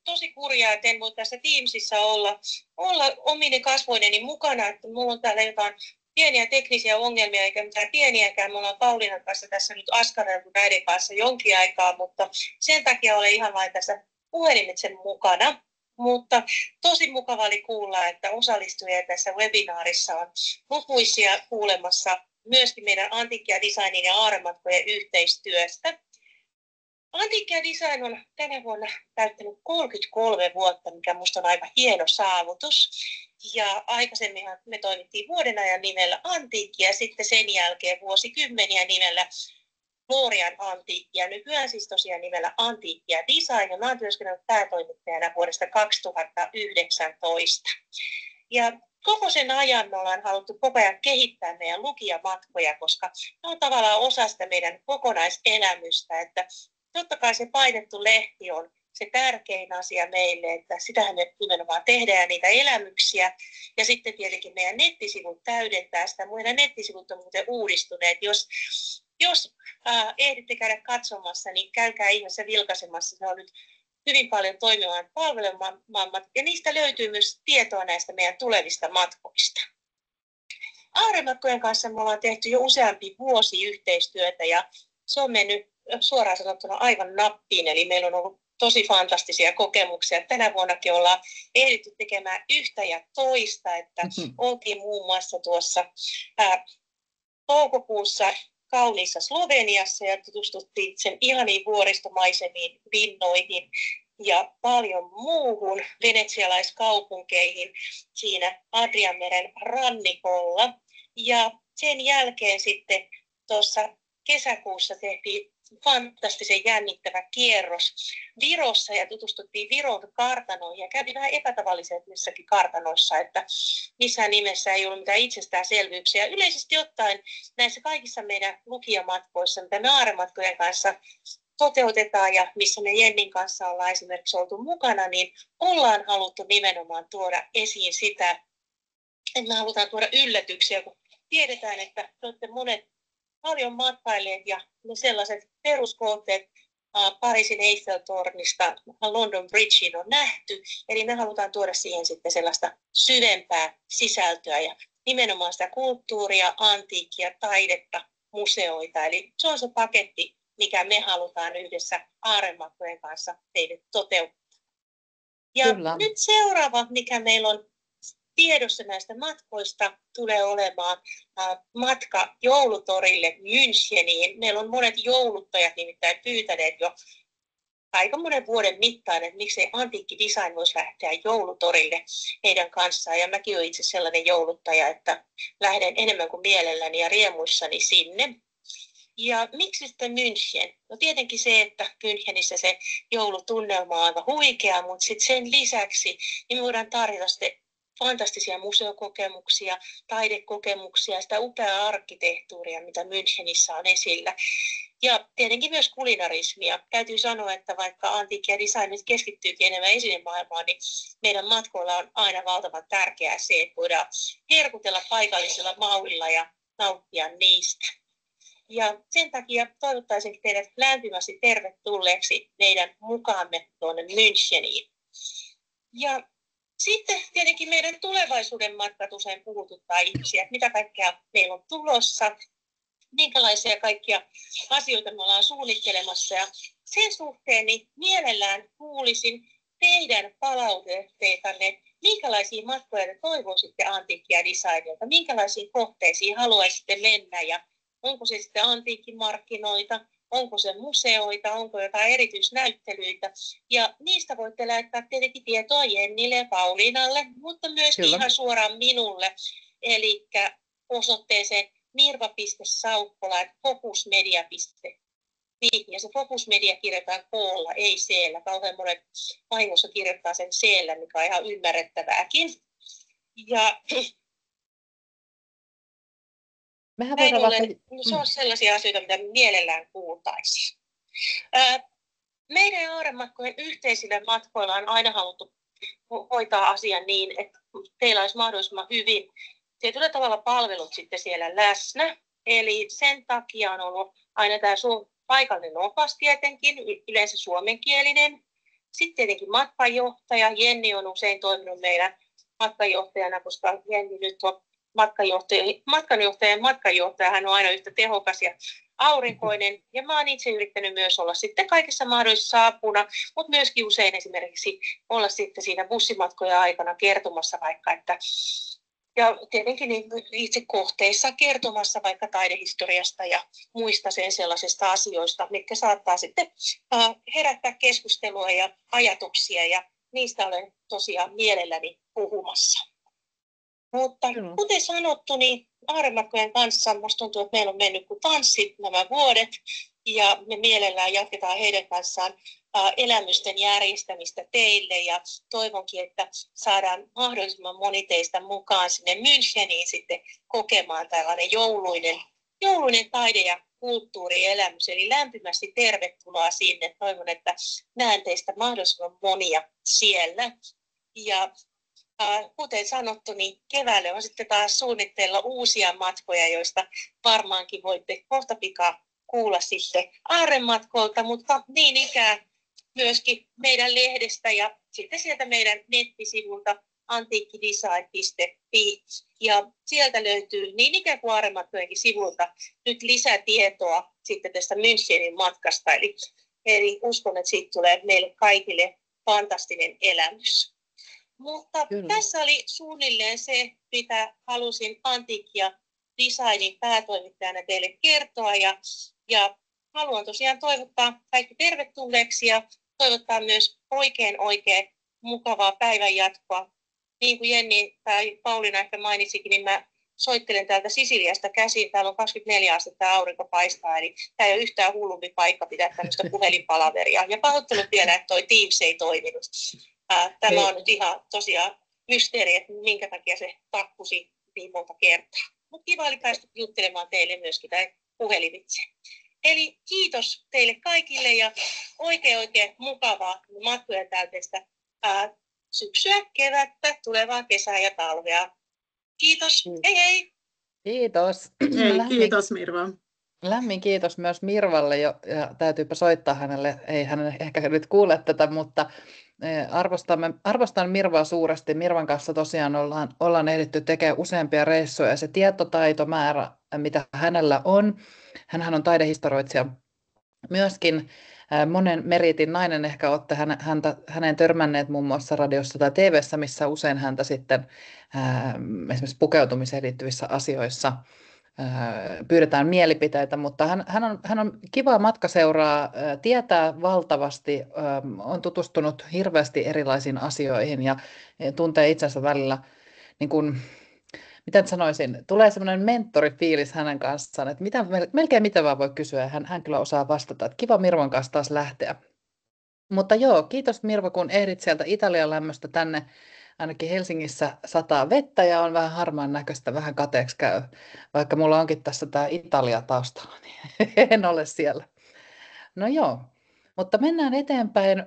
tosi kurjaa, että en voi tässä Teamsissa olla omine kasvoineni mukana, että mulla on täällä jotain pieniä teknisiä ongelmia, eikä mitään pieniäkään. Me ollaan Pauliinan kanssa tässä nyt askareltu näiden kanssa jonkin aikaa, mutta sen takia olen ihan vain tässä puhelimitse mukana. Mutta tosi mukava oli kuulla, että osallistujia tässä webinaarissa on lukuisia kuulemassa myöskin meidän Antiikkia Designin ja Aarrematkojen yhteistyöstä. Antiikkia Design on tänä vuonna täyttänyt 33 vuotta, mikä minusta on aika hieno saavutus. Ja aikaisemminhan me toimittiin vuoden ajan nimellä Antiikki ja sitten sen jälkeen vuosikymmeniä nimellä Florian Antiikki ja nykyään siis tosiaan nimellä Antiikkia Design. Ja mä oon työskennellyt päätoimittajana vuodesta 2019. Ja koko sen ajan me ollaan haluttu koko ajan kehittää meidän lukijamatkoja, koska ne on tavallaan osa sitä meidän kokonaiselämystä, että totta kai se painettu lehti on se tärkein asia meille, että sitähän me nimenomaan tehdään ja niitä elämyksiä. Ja sitten tietenkin meidän nettisivut täydentää sitä. Meidän nettisivut on muuten uudistuneet. Jos ehditte käydä katsomassa, niin käykää ihmeessä vilkaisemassa. Se on nyt hyvin paljon toimivan palvelumammat. Ja niistä löytyy myös tietoa näistä meidän tulevista matkoista. Aarrematkojen kanssa me ollaan tehty jo useampi vuosi yhteistyötä ja se on mennyt suoraan sanottuna aivan nappiin. Eli meillä on ollut tosi fantastisia kokemuksia. Tänä vuonnakin ollaan ehditty tekemään yhtä ja toista, että oltiin muun muassa tuossa toukokuussa kauniissa Sloveniassa ja tutustuttiin sen ihaniin vuoristomaisemiin, vinnoihin ja paljon muuhun venetsialaiskaupunkeihin siinä Adrianmeren rannikolla. Ja sen jälkeen sitten tuossa kesäkuussa tehtiin fantastisen jännittävä kierros Virossa ja tutustuttiin Viron kartanoihin ja kävi vähän epätavallisissakin kartanoissa, että missään nimessä ei ollut mitään itsestäänselvyyksiä. Yleisesti ottaen näissä kaikissa meidän lukijamatkoissa, mitä me aarematkojen kanssa toteutetaan ja missä me Jennin kanssa ollaan esimerkiksi oltu mukana, niin ollaan haluttu nimenomaan tuoda esiin sitä, että me halutaan tuoda yllätyksiä, kun tiedetään, että te olette monet paljon matkailleet ja ne sellaiset peruskohteet Pariisin Eiffel-tornista London Bridgeen on nähty, eli me halutaan tuoda siihen sitten sellaista syvempää sisältöä ja nimenomaan sitä kulttuuria, antiikkia, taidetta, museoita, eli se on se paketti, mikä me halutaan yhdessä aarematkojen kanssa teille toteuttaa. Ja Kyllä. nyt seuraava, mikä meillä on tiedossa näistä matkoista, tulee olemaan matka joulutorille Müncheniin. Meillä on monet jouluttajat nimittäin pyytäneet jo aika monen vuoden mittaan, että miksei antiikkidesign voisi lähteä joulutorille heidän kanssaan. Ja mäkin olen itse sellainen jouluttaja, että lähden enemmän kuin mielelläni ja riemuissani sinne. Ja miksi sitten München? No tietenkin se, että Münchenissä se joulutunnelma on aivan huikea, mutta sitten sen lisäksi niin me voidaan tarjota sitten fantastisia museokokemuksia, taidekokemuksia, sitä upeaa arkkitehtuuria, mitä Münchenissä on esillä. Ja tietenkin myös kulinarismia. Täytyy sanoa, että vaikka antiikki ja design nyt keskittyykin enemmän esinemaailmaan, niin meidän matkoilla on aina valtavan tärkeää se, että voidaan herkutella paikallisilla mauilla ja nauttia niistä. Ja sen takia toivottaisinkin teidät lämpimästi tervetulleeksi meidän mukaamme tuonne Müncheniin. Ja sitten tietenkin meidän tulevaisuuden matkat usein puhututtaa ihmisiä, että mitä kaikkea meillä on tulossa, minkälaisia kaikkia asioita me ollaan suunnittelemassa. Ja sen suhteen niin mielellään kuulisin teidän palautteitanne, minkälaisia matkoja te toivoisitte antiikkia designilta, minkälaisiin kohteisiin haluaisitte mennä ja onko se sitten antiikkimarkkinoita, onko se museoita, onko jotain erityisnäyttelyitä. Ja niistä voitte lähettää tietenkin tietoa Jennille ja Pauliinalle, mutta myös ihan suoraan minulle. Eli osoitteeseen mirva.saukkola@focusmedia.fi. Ja se Focus Media kirjoitetaan K:lla, ei C:llä. Kauhean monet vahingossa kirjoittaa sen C:llä, mikä on ihan ymmärrettävääkin. Ja se on sellaisia asioita, mitä mielellään kuultaisiin. Meidän aarematkojen yhteisillä matkoilla on aina haluttu hoitaa asian niin, että teillä olisi mahdollisimman hyvin tietyllä tavalla palvelut sitten siellä läsnä. Eli sen takia on ollut aina tämä paikallinen opas tietenkin, yleensä suomenkielinen. Sitten tietenkin matkanjohtaja. Jenni on usein toiminut meidän matkanjohtajana, koska Jenni nyt on matkanjohtaja, hän on aina yhtä tehokas ja aurinkoinen. Ja mä oon itse yrittänyt myös olla sitten kaikissa mahdollisissa apuna, mutta myöskin usein esimerkiksi olla sitten siinä bussimatkoja aikana kertomassa vaikka, että ja tietenkin niin itse kohteissa kertomassa vaikka taidehistoriasta ja muista sen sellaisista asioista, mitkä saattaa sitten herättää keskustelua ja ajatuksia ja niistä olen tosiaan mielelläni puhumassa. Mutta kuten sanottu, niin aarematkojen kanssa minusta tuntuu, että meillä on mennyt kuin tanssit nämä vuodet ja me mielellään jatketaan heidän kanssaan elämysten järjestämistä teille ja toivonkin, että saadaan mahdollisimman moni teistä mukaan sinne Müncheniin sitten kokemaan tällainen jouluinen taide- ja kulttuurielämys. Eli lämpimästi tervetuloa sinne. Toivon, että näen teistä mahdollisimman monia siellä. Ja kuten sanottu, niin keväälle on sitten taas suunnitteilla uusia matkoja, joista varmaankin voitte kohta pikaa kuulla sitten aarematkolta, mutta niin ikään myöskin meidän lehdestä ja sitten sieltä meidän nettisivulta antiikkidesign.fi. Ja sieltä löytyy niin ikään kuin aarematkojenkin sivulta nyt lisätietoa sitten tästä Münchenin matkasta. Eli uskon, että siitä tulee meille kaikille fantastinen elämys. Mutta tässä oli suunnilleen se, mitä halusin antiikki- ja designin päätoimittajana teille kertoa. Ja haluan tosiaan toivottaa kaikki tervetulleeksi ja toivottaa myös oikein mukavaa päivän jatkoa. Niin kuin Jenni tai Pauliina ehkä mainitsikin, niin mä soittelen täältä Sisiliasta käsin. Täällä on 24 astetta ja aurinko paistaa, eli tämä ei ole yhtään hullumpi paikka pitää tämmöistä puhelinpalaveria. Ja pahoittelut vielä, että toi Teams ei toiminut. Tämä on nyt ihan tosiaan mysteeri, että minkä takia se takkusi niin monta kertaa. Mutta kiva oli päästä juttelemaan teille myöskin tai puhelimitse. Eli kiitos teille kaikille ja oikein mukavaa matkojen täyteistä syksyä, kevättä, tulevaa kesää ja talvea. Kiitos, hei hei! Kiitos. Hei, kiitos Mirva. Lämmin kiitos myös Mirvalle ja täytyypä soittaa hänelle, ei hän ehkä nyt kuule tätä, mutta arvostan Mirvaa suuresti. Mirvan kanssa tosiaan ollaan ehditty tekemään useampia reissuja ja se tietotaitomäärä, mitä hänellä on, hänhän on taidehistorioitsija myöskin, monen meritin nainen, ehkä olette häneen törmänneet muun muassa radiossa tai TV:ssä, missä usein häntä sitten esimerkiksi pukeutumiseen liittyvissä asioissa pyydetään mielipiteitä, mutta hän on kiva matkaseuraa, tietää valtavasti, on tutustunut hirveästi erilaisiin asioihin ja tuntee itsensä välillä, niin kuin, miten sanoisin, tulee semmoinen mentorifiilis hänen kanssaan, että melkein mitä vaan voi kysyä ja hän kyllä osaa vastata, että kiva Mirvan kanssa taas lähteä. Mutta joo, kiitos Mirva, kun ehdit sieltä Italian lämmöstä tänne. Ainakin Helsingissä sataa vettä ja on vähän harmaan näköistä, vähän kateeksi käy. Vaikka mulla onkin tässä tämä Italia taustalla, niin en ole siellä. No joo, mutta mennään eteenpäin.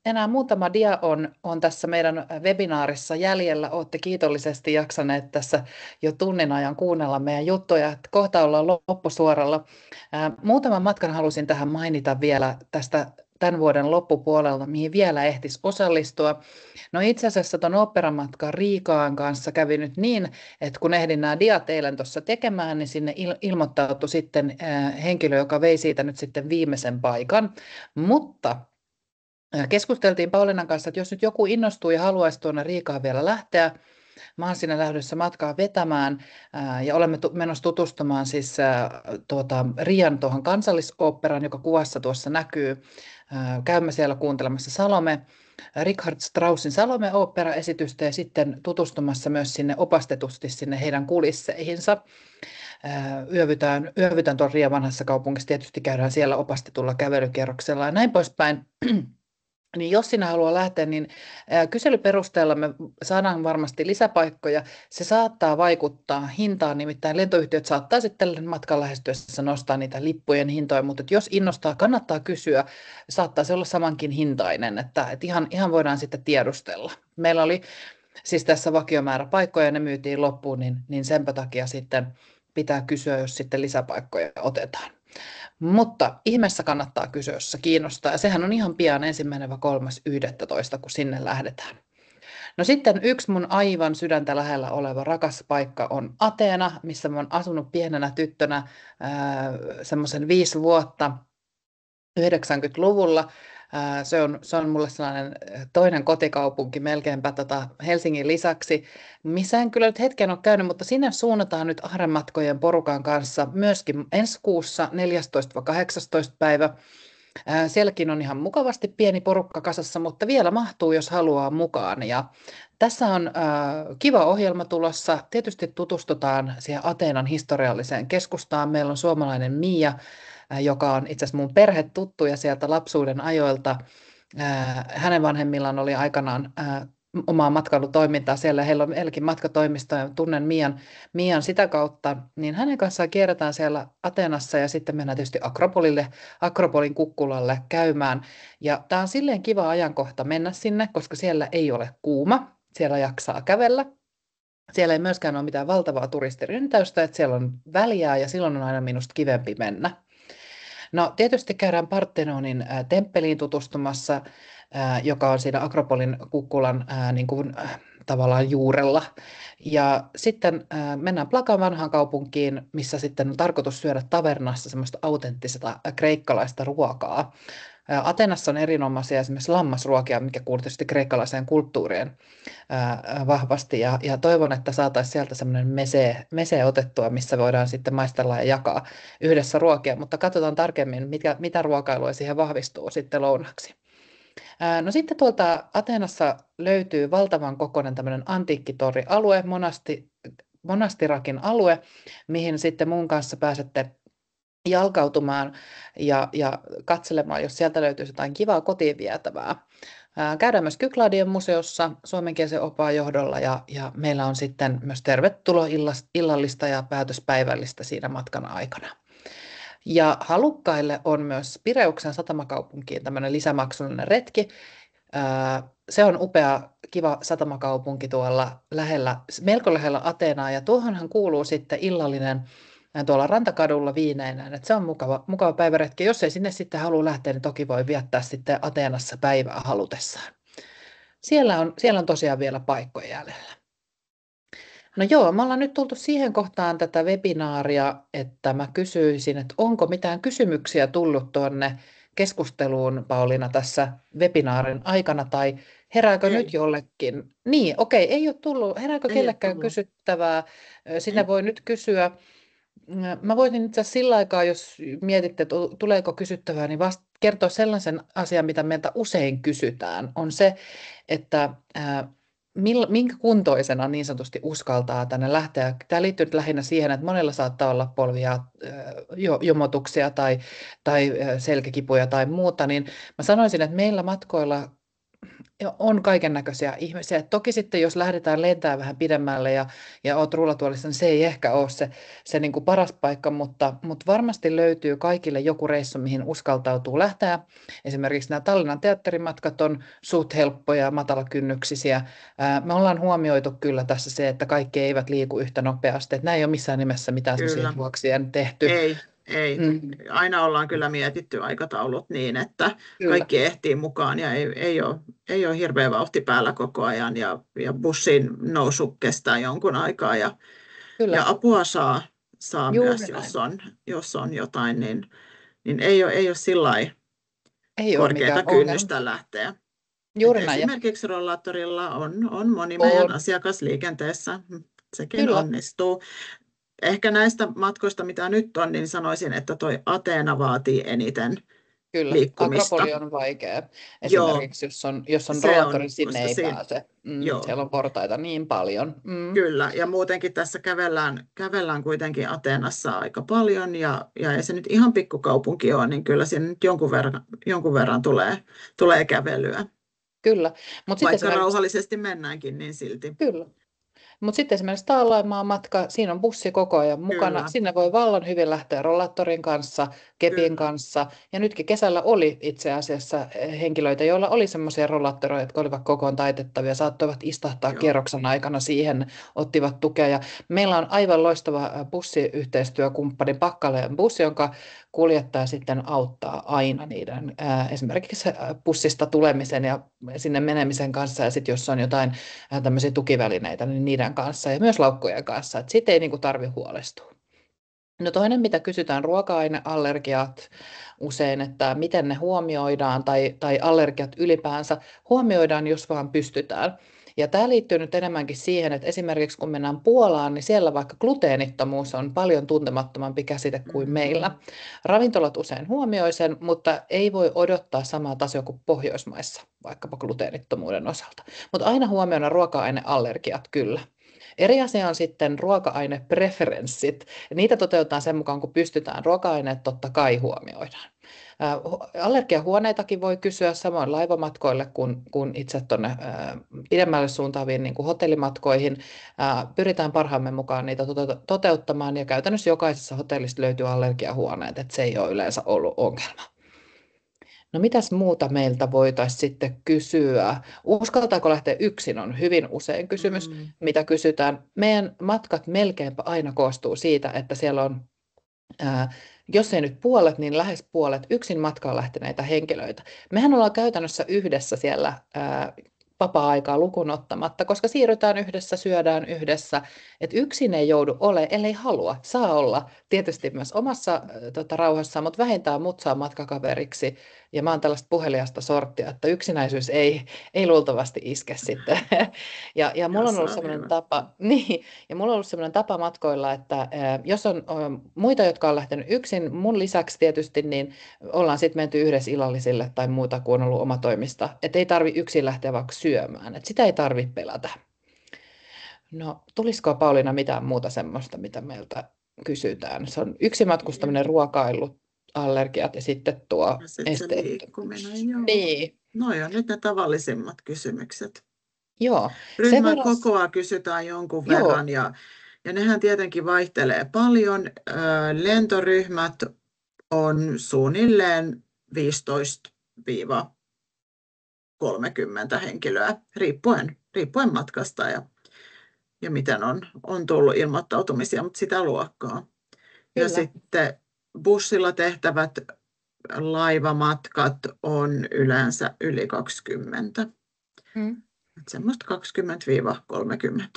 Enää muutama dia on tässä meidän webinaarissa jäljellä. Olette kiitollisesti jaksaneet tässä jo tunnin ajan kuunnella meidän juttuja. Että kohta ollaan loppusuoralla. Muutaman matkan halusin tähän mainita vielä tästä tämän vuoden loppupuolelta, mihin vielä ehtisi osallistua. No itse asiassa tuon oopperamatkan Riikaan kanssa kävi nyt niin, että kun ehdin nämä diat eilen tuossa tekemään, niin sinne ilmoittautui sitten henkilö, joka vei siitä nyt sitten viimeisen paikan. Mutta keskusteltiin Pauliinan kanssa, että jos nyt joku innostuu ja haluaisi tuonne Riikaan vielä lähteä, mä oon siinä lähdössä matkaa vetämään ja olemme menossa tutustumaan siis Riian tuohon kansallisoopperaan, joka kuvassa tuossa näkyy. Käymme siellä kuuntelemassa Richard Straussin Salome-oopperaesitystä ja sitten tutustumassa myös sinne opastetusti sinne heidän kulisseihinsa. Yövytään tuolla Riian vanhassa kaupungissa, tietysti käydään siellä opastetulla kävelykierroksella ja näin poispäin. Niin jos sinä haluaa lähteä, niin kyselyperusteella me saadaan varmasti lisäpaikkoja. Se saattaa vaikuttaa hintaan, nimittäin lentoyhtiöt saattaa sitten matkan lähestyessä nostaa niitä lippujen hintoja, mutta jos innostaa, kannattaa kysyä. Saattaa se olla samankin hintainen, että ihan voidaan sitten tiedustella. Meillä oli siis tässä vakiomäärä paikkoja ja ne myytiin loppuun, niin senpä takia sitten pitää kysyä, jos sitten lisäpaikkoja otetaan. Mutta ihmeessä kannattaa kysyä, jos se kiinnostaa. Ja sehän on ihan pian 1.3.11, kun sinne lähdetään. No sitten yksi mun aivan sydäntä lähellä oleva rakas paikka on Ateena, missä mä oon asunut pienenä tyttönä semmoisen 5 vuotta 90-luvulla. Se on mulle sellainen toinen kotikaupunki melkeinpä Helsingin lisäksi, missä en kyllä nyt hetken ole käynyt, mutta sinne suunnataan nyt Ahrenmatkojen porukan kanssa myöskin ensi kuussa 14-18 päivä. Sielläkin on ihan mukavasti pieni porukka kasassa, mutta vielä mahtuu, jos haluaa mukaan. Ja tässä on kiva ohjelma tulossa. Tietysti tutustutaan siihen Ateenan historialliseen keskustaan. Meillä on suomalainen Mia, joka on itse asiassa mun perhetuttuja sieltä lapsuuden ajoilta. Hänen vanhemmillaan oli aikanaan omaa matkailutoimintaa siellä. Heillä on meilläkin matkatoimisto ja tunnen Mian sitä kautta. Niin hänen kanssaan kierretään siellä Ateenassa ja sitten mennään tietysti Akropolin kukkulalle käymään. Ja tämä on silleen kiva ajankohta mennä sinne, koska siellä ei ole kuuma. Siellä jaksaa kävellä. Siellä ei myöskään ole mitään valtavaa turistiryntäystä, että siellä on väliä ja silloin on aina minusta kivempi mennä. No tietysti käydään Partenonin temppeliin tutustumassa, joka on siinä Akropolin kukkulan niin kuin, tavallaan juurella. Ja sitten mennään Plakan vanhaan kaupunkiin, missä sitten on tarkoitus syödä tavernassa semmoista autenttista kreikkalaista ruokaa. Atenassa on erinomaisia esimerkiksi lammasruokia, mikä kuuluu tietysti kreikkalaiseen kulttuuriin vahvasti. Ja toivon, että saataisiin sieltä semmoinen mese otettua, missä voidaan sitten maistella ja jakaa yhdessä ruokia. Mutta katsotaan tarkemmin, mitä ruokailua siihen vahvistuu sitten lounaksi. No sitten tuolta Ateenassa löytyy valtavan kokoinen tämmöinen antiikkitori-alue, Monastirakin alue, mihin sitten mun kanssa pääsette jalkautumaan ja katselemaan, jos sieltä löytyisi jotain kivaa kotiin vietävää. Käydään myös Kykladien museossa suomenkielisen opaan johdolla ja meillä on sitten myös tervetuloillallista ja päätöspäivällistä siinä matkan aikana. Ja halukkaille on myös Pireuksen satamakaupunkiin tämmöinen lisämaksullinen retki. Se on upea, kiva satamakaupunki tuolla melko lähellä Ateenaa ja tuohonhan kuuluu sitten illallinen tuolla Rantakadulla viineinään, että se on mukava päiväretki. Jos ei sinne sitten halua lähteä, niin toki voi viettää sitten Ateenassa päivää halutessaan. Siellä on tosiaan vielä paikkoja jäljellä. No joo, me ollaan nyt tultu siihen kohtaan tätä webinaaria, että mä kysyisin, että onko mitään kysymyksiä tullut tuonne keskusteluun, Pauliina, tässä webinaarin aikana, tai herääkö nyt jollekin? Niin, okei, ei ole tullut. Herääkö kellekään kysyttävää? Sinne voi nyt kysyä. Mä voisin itse asiassa sillä aikaa, jos mietitte, että tuleeko kysyttävää, niin vasta kertoa sellaisen asian, mitä meiltä usein kysytään, on se, että minkä kuntoisena niin sanotusti uskaltaa tänne lähteä. Tämä liittyy nyt lähinnä siihen, että monella saattaa olla polvia, jomotuksia tai selkäkipuja tai muuta, niin mä sanoisin, että meillä matkoilla on kaiken näköisiä ihmisiä. Toki sitten, jos lähdetään lentämään vähän pidemmälle ja olet rullatuolissa, niin se ei ehkä ole se niin kuin paras paikka, mutta varmasti löytyy kaikille joku reissu, mihin uskaltautuu lähteä. Esimerkiksi nämä Tallinnan teatterimatkat on suht helppoja ja matalakynnyksisiä. Me ollaan huomioitu kyllä tässä se, että kaikki eivät liiku yhtä nopeasti. Että nämä ei ole missään nimessä mitään sellaisia juoksia tehty. Ei. Aina ollaan kyllä mietitty aikataulut niin, että kaikki ehtii mukaan ja ei ole hirveä vauhti päällä koko ajan ja bussin nousu kestää jonkun aikaa ja apua saa myös, jos on jotain, niin ei ole sillai korkeata kynnystä lähteä. Esimerkiksi rollaattorilla on moni meidän asiakas liikenteessä, sekin onnistuu. Ehkä näistä matkoista, mitä nyt on, niin sanoisin, että toi Ateena vaatii eniten liikkumista. Akropoli on vaikea. Esimerkiksi jos on rollaattori, sinne ei pääse. Siellä on portaita niin paljon. Kyllä, ja muutenkin tässä kävellään kuitenkin Ateenassa aika paljon, ja ei se nyt ihan pikkukaupunki ole, niin kyllä siinä nyt jonkun verran tulee kävelyä. Kyllä. Vaikka rauhallisesti mennäänkin, niin silti. Kyllä. Mutta sitten esimerkiksi Taalaimaan matka, siinä on bussi koko ajan mukana. Kyllä. Sinne voi vallan hyvin lähteä rollaattorin kanssa, kepin kanssa. Ja nytkin kesällä oli itse asiassa henkilöitä, joilla oli semmoisia rollaattoreita, jotka olivat kokoon taitettavia, saattoivat istahtaa kierroksen aikana siihen, ottivat tukea. Ja meillä on aivan loistava bussiyhteistyökumppani Pakkaleen bussi, jonka kuljettaja sitten auttaa aina niiden esimerkiksi bussista tulemisen ja sinne menemisen kanssa. Ja sitten jos on jotain tämmöisiä tukivälineitä, niin niiden kanssa ja myös laukkujen kanssa, että siitä ei niin kuin tarvitse huolestua. No toinen, mitä kysytään, ruoka-aineallergiat usein, että miten ne huomioidaan tai allergiat ylipäänsä huomioidaan, jos vaan pystytään. Ja tämä liittyy nyt enemmänkin siihen, että esimerkiksi kun mennään Puolaan, niin siellä vaikka gluteenittomuus on paljon tuntemattomampi käsite kuin meillä. Ravintolat usein huomioi sen, mutta ei voi odottaa samaa tasoa kuin Pohjoismaissa, vaikkapa gluteenittomuuden osalta. Mutta aina huomioida ruoka-aineallergiat kyllä. Eri asia on sitten ruoka-ainepreferenssit. Niitä toteutetaan sen mukaan, kun pystytään. Ruoka-aineet totta kai huomioidaan. Allergiahuoneitakin voi kysyä samoin laivamatkoille kuin itse tuonne pidemmälle suuntaaviin niin kuin hotellimatkoihin. Pyritään parhaamme mukaan niitä toteuttamaan ja käytännössä jokaisessa hotellissa löytyy allergiahuoneet, että se ei ole yleensä ollut ongelma. No mitäs muuta meiltä voitaisiin sitten kysyä? Uskaltaako lähteä yksin on hyvin usein kysymys, mitä kysytään. Meidän matkat melkeinpä aina koostuu siitä, että siellä on, jos ei nyt puolet, niin lähes puolet yksin matkaan lähteneitä henkilöitä. Mehän ollaan käytännössä yhdessä siellä vapaa-aikaa lukuun ottamatta, koska siirrytään yhdessä, syödään yhdessä, että yksin ei joudu ole, ellei halua. Saa olla tietysti myös omassa rauhassa, mutta vähintään mut saa matkakaveriksi. Ja mä oon tällaista puheliasta sorttia, että yksinäisyys ei luultavasti iske sitten. Ja mulla on ollut sellainen tapa, mulla on ollut sellainen tapa matkoilla, että jos on muita, jotka on lähtenyt yksin, mun lisäksi tietysti, niin ollaan sitten menty yhdessä illallisille tai muuta, kun on ollut omatoimista. Että ei tarvi yksin lähteä vaikka syömään, että sitä ei tarvitse pelätä. No, tulisiko Pauliina mitään muuta semmoista, mitä meiltä kysytään? Se on yksi matkustaminen, ruokailu, allergiat ja sitten tuo Ja sitten se esteettömyys. liikkuminen, joo. Niin, No ja nyt ne tavallisimmat kysymykset. joo. Sen Ryhmän verran, kokoa kysytään jonkun joo, verran ja nehän tietenkin vaihtelee paljon. Lentoryhmät on suunnilleen 15-30 henkilöä, riippuen matkasta ja miten on tullut ilmoittautumisia, mutta sitä luokkaa. Ja kyllä. sitten bussilla tehtävät laivamatkat on yleensä yli 20. Mm. Semmoista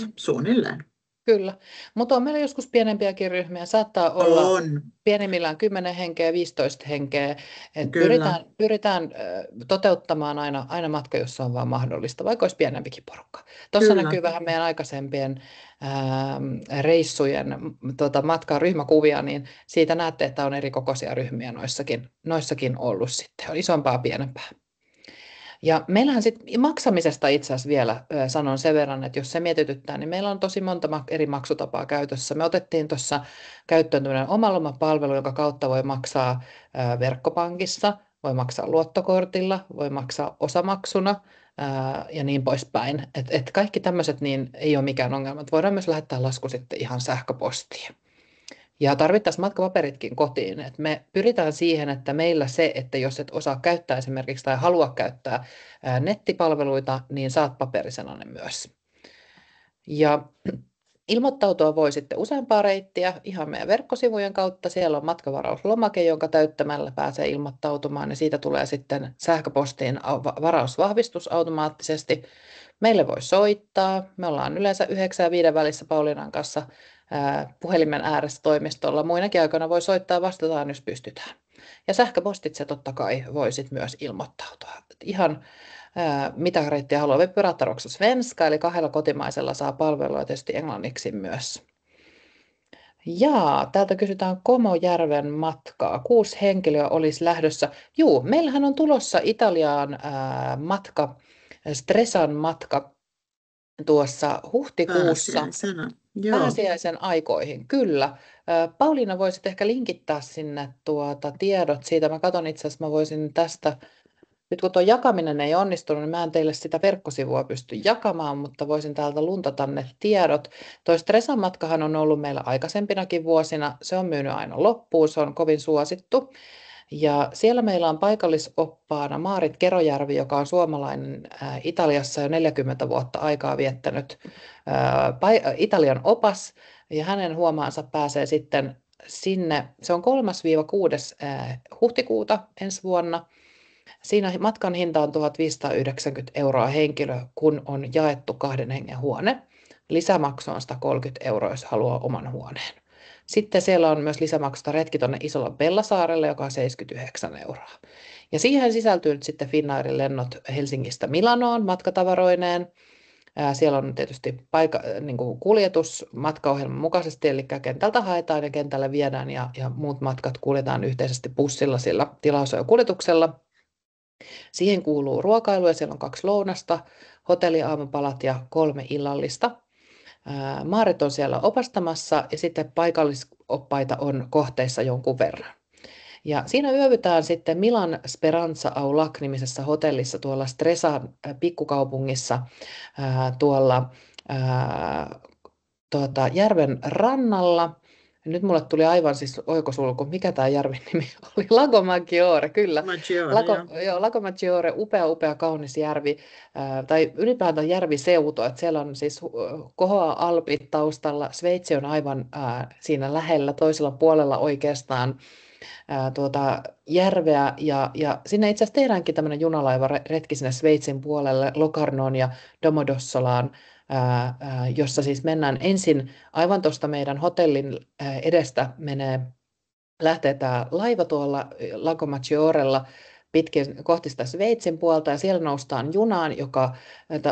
20-30 suunnilleen. Kyllä, mutta on meillä joskus pienempiäkin ryhmiä. Saattaa olla On, pienimmillään 10 henkeä, 15 henkeä. Et kyllä. pyritään toteuttamaan aina matka, jossa on vaan mahdollista, vaikka olisi pienempikin porukka. Tuossa Kyllä. näkyy vähän meidän aikaisempien reissujen matkaryhmäkuvia, niin siitä näette, että on eri kokoisia ryhmiä noissakin ollut sitten. On isompaa, pienempää. Ja meillähän sitten maksamisesta itse asiassa vielä sanon sen verran, että jos se mietityttää, niin meillä on tosi monta eri maksutapaa käytössä. Me otettiin tuossa käyttöön tämmöinen oma palvelu, jonka kautta voi maksaa verkkopankissa, voi maksaa luottokortilla, voi maksaa osamaksuna ja niin poispäin. Et kaikki tämmöiset niin ei ole mikään ongelma. Voidaan myös lähettää lasku sitten ihan sähköpostiin. Ja tarvittaisiin matkapaperitkin kotiin. Et me pyritään siihen, että meillä se, että jos et osaa käyttää esimerkiksi tai halua käyttää nettipalveluita, niin saat paperisena ne myös. Ja ilmoittautua voi sitten useampaa reittiä ihan meidän verkkosivujen kautta. Siellä on matkavarauslomake, jonka täyttämällä pääsee ilmoittautumaan ja siitä tulee sitten sähköpostiin varausvahvistus automaattisesti. Meille voi soittaa. Me ollaan yleensä 9 ja 5 välissä Pauliinan kanssa puhelimen ääressä toimistolla. Muinakin aikoina voi soittaa ja vastataan, jos pystytään. Ja sähköpostitse totta kai voi sit myös ilmoittautua. Ihan mitä reittiä haluaa. Vi pratar också svenska, eli 2 kotimaisella saa palvelua tietysti englanniksi myös. Ja täältä kysytään Komojärven matkaa. 6 henkilöä olisi lähdössä. Juu, meillähän on tulossa Italiaan matka, Stresan matka tuossa huhtikuussa. Pääsiäisen aikoihin, kyllä. Pauliina voisit ehkä linkittää sinne tiedot siitä. Mä katson itse asiassa, mä voisin tästä, nyt kun tuo jakaminen ei onnistunut, niin mä en teille sitä verkkosivua pysty jakamaan, mutta voisin täältä luntata ne tiedot. Toi Stresan matkahan on ollut meillä aikaisempinakin vuosina. Se on myynyt aina loppuun, se on kovin suosittu. Ja siellä meillä on paikallisoppaana Maarit Kerojärvi, joka on suomalainen Italiassa jo 40 vuotta aikaa viettänyt Italian opas. Ja hänen huomaansa pääsee sitten sinne, se on 3-6. Huhtikuuta ensi vuonna. Siinä matkan hinta on 1 590 € henkilö, kun on jaettu 2 hengen huone. Lisämaksu on 130 €, jos haluaa oman huoneen. Sitten siellä on myös lisämaksusta retki tuonne Isolla Bellasaarelle, joka on 79 €. Ja siihen sisältyy nyt sitten Finnairin lennot Helsingistä Milanoon matkatavaroineen. Siellä on tietysti kuljetus matkaohjelman mukaisesti, eli kentältä haetaan ja kentälle viedään ja muut matkat kuljetaan yhteisesti bussilla sillä tilausajokuljetuksella. Siihen kuuluu ruokailu ja siellä on 2 lounasta, hotelliaamupalat ja 3 illallista. Maarit on siellä opastamassa ja sitten paikallisoppaita on kohteissa jonkun verran. Ja siinä yövytään sitten Milan Speranza Aulac-nimisessä hotellissa tuolla Stresan pikkukaupungissa tuolla järven rannalla. Nyt mulle tuli aivan siis oikosulku, mikä tämä järven nimi oli? Lago Maggiore, kyllä. Lago Maggiore, upea kaunis järvi, tai ylipäätään järviseutu, että siellä on siis kohoaa Alpit taustalla, Sveitsi on aivan siinä lähellä, toisella puolella oikeastaan järveä, ja sinne itse asiassa tehdäänkin tämmöinen junalaivaretki sinne Sveitsin puolelle, Locarnoon ja Domodossolaan, jossa siis mennään ensin aivan tuosta meidän hotellin edestä lähtee tämä laiva tuolla Lago Maggiorella pitkin kohti sitä Sveitsin puolta ja siellä noustaan junaan, joka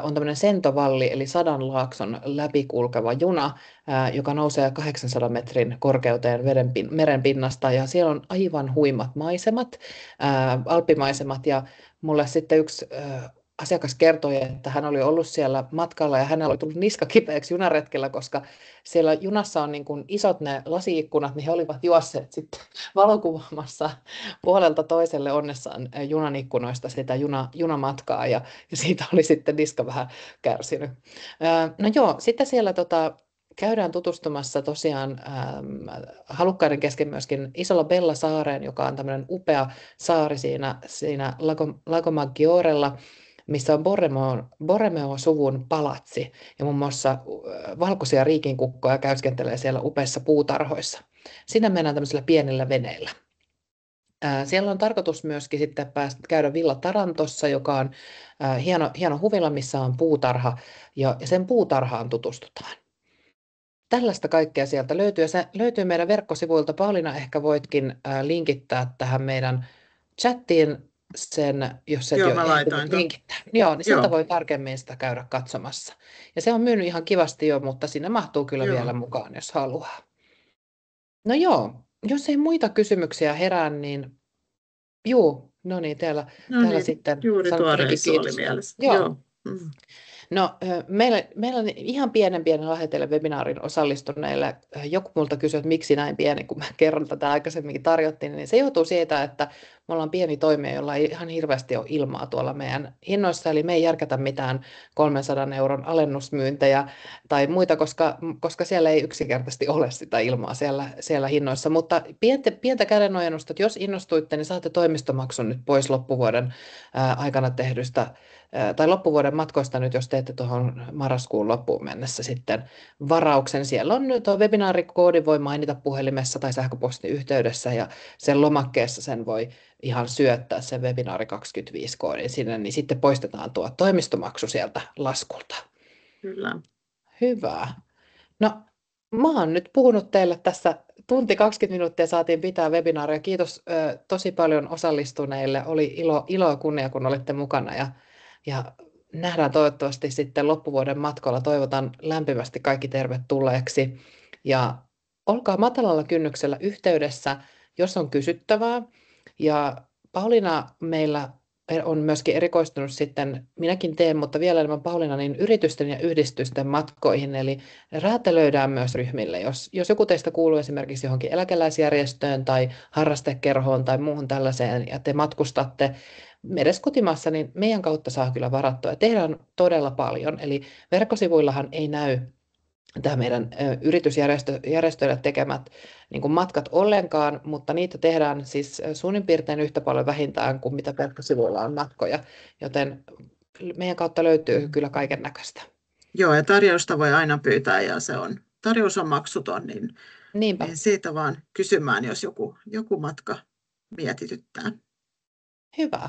on tämmöinen Sentovalli eli 100 laakson läpikulkeva juna, joka nousee 800 metrin korkeuteen merenpinnasta ja siellä on aivan huimat maisemat, alppimaisemat ja mulle sitten yksi asiakas kertoi, että hän oli ollut siellä matkalla ja hänellä oli tullut niska kipeäksi junaretkellä, koska siellä junassa on niin kuin isot ne lasiikkunat, niin he olivat juosseet sitten valokuvaamassa puolelta toiselle onnessaan junan ikkunoista sitä junamatkaa ja siitä oli sitten niska vähän kärsinyt. No joo, sitten siellä käydään tutustumassa tosiaan halukkaiden kesken myöskin Isolla Bella-saareen, joka on tämmöinen upea saari siinä Lago Maggiorella, missä on Borromeo-suvun palatsi ja muun muassa valkoisia riikinkukkoja käyskentelee siellä upeissa puutarhoissa. Siinä mennään tämmöisillä pienillä veneillä. Siellä on tarkoitus myöskin sitten käydä Villa Tarantossa, joka on hieno huvila, missä on puutarha ja sen puutarhaan tutustutaan. Tällaista kaikkea sieltä löytyy ja se löytyy meidän verkkosivuilta. Pauliina, ehkä voitkin linkittää tähän meidän chattiin sen, jos et Joo, jo mä laitoin linkittää. Joo, niin sieltä voi tarkemmin sitä käydä katsomassa. Ja se on myynyt ihan kivasti jo, mutta sinne mahtuu kyllä vielä mukaan, jos haluaa. No joo, jos ei muita kysymyksiä herää, niin no niin, täällä sitten juuri tuo reissu oli kiitos. mielessä. Joo. No, meillä on ihan pienen Lahden webinaarin osallistuneille. Joku multa kysyi, että miksi näin pieni, kun mä kerron tätä aikaisemmin tarjottiin, niin se johtuu siitä, että me ollaan pieni toimija, jolla ei ihan hirveästi ole ilmaa tuolla meidän hinnoissa, eli me ei järkätä mitään 300 € alennusmyyntejä tai muita, koska siellä ei yksinkertaisesti ole sitä ilmaa siellä hinnoissa, mutta pientä kädenojennusta, että jos innostuitte, niin saatte toimistomaksun nyt pois loppuvuoden aikana tehdystä tai loppuvuoden matkoista nyt, jos teette tuohon marraskuun loppuun mennessä sitten varauksen. Siellä on nyt webinaarikoodi, voi mainita puhelimessa tai sähköpostin yhteydessä ja sen lomakkeessa sen voi ihan syöttää sen webinaari 25-koodin sinne, niin sitten poistetaan tuo toimistomaksu sieltä laskulta. Kyllä. Hyvä. No, mä oon nyt puhunut teille tässä tunti 20 minuuttia, saatiin pitää webinaaria. Kiitos tosi paljon osallistuneille. Oli ilo ja kunnia, kun olitte mukana ja nähdään toivottavasti sitten loppuvuoden matkalla. Toivotan lämpimästi kaikki tervetulleeksi ja olkaa matalalla kynnyksellä yhteydessä, jos on kysyttävää. Ja Pauliina meillä on myöskin erikoistunut sitten, minäkin teen, mutta vielä enemmän Pauliina, niin yritysten ja yhdistysten matkoihin, eli räätälöidään myös ryhmille. Jos joku teistä kuuluu esimerkiksi johonkin eläkeläisjärjestöön tai harrastekerhoon tai muuhun tällaiseen, ja te matkustatte edes kotimaassa, niin meidän kautta saa kyllä varattua. Ja tehdään todella paljon, eli verkkosivuillahan ei näy tämä meidän yritysjärjestöille tekemät niin kuin matkat ollenkaan, mutta niitä tehdään siis suunnin piirtein yhtä paljon vähintään kuin mitä verkkosivuilla on matkoja, joten meidän kautta löytyy kyllä kaiken näköistä. Joo, ja tarjousta voi aina pyytää ja tarjous on maksuton, niin siitä vaan kysymään, jos joku matka mietityttää. Hyvä.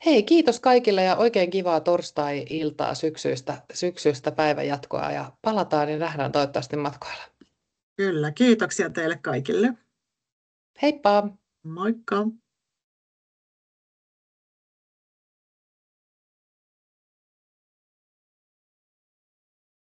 Hei, kiitos kaikille ja oikein kivaa torstai-iltaa syksyistä päivänjatkoa ja palataan ja nähdään toivottavasti matkoilla. Kyllä, kiitoksia teille kaikille. Heippa! Moikka!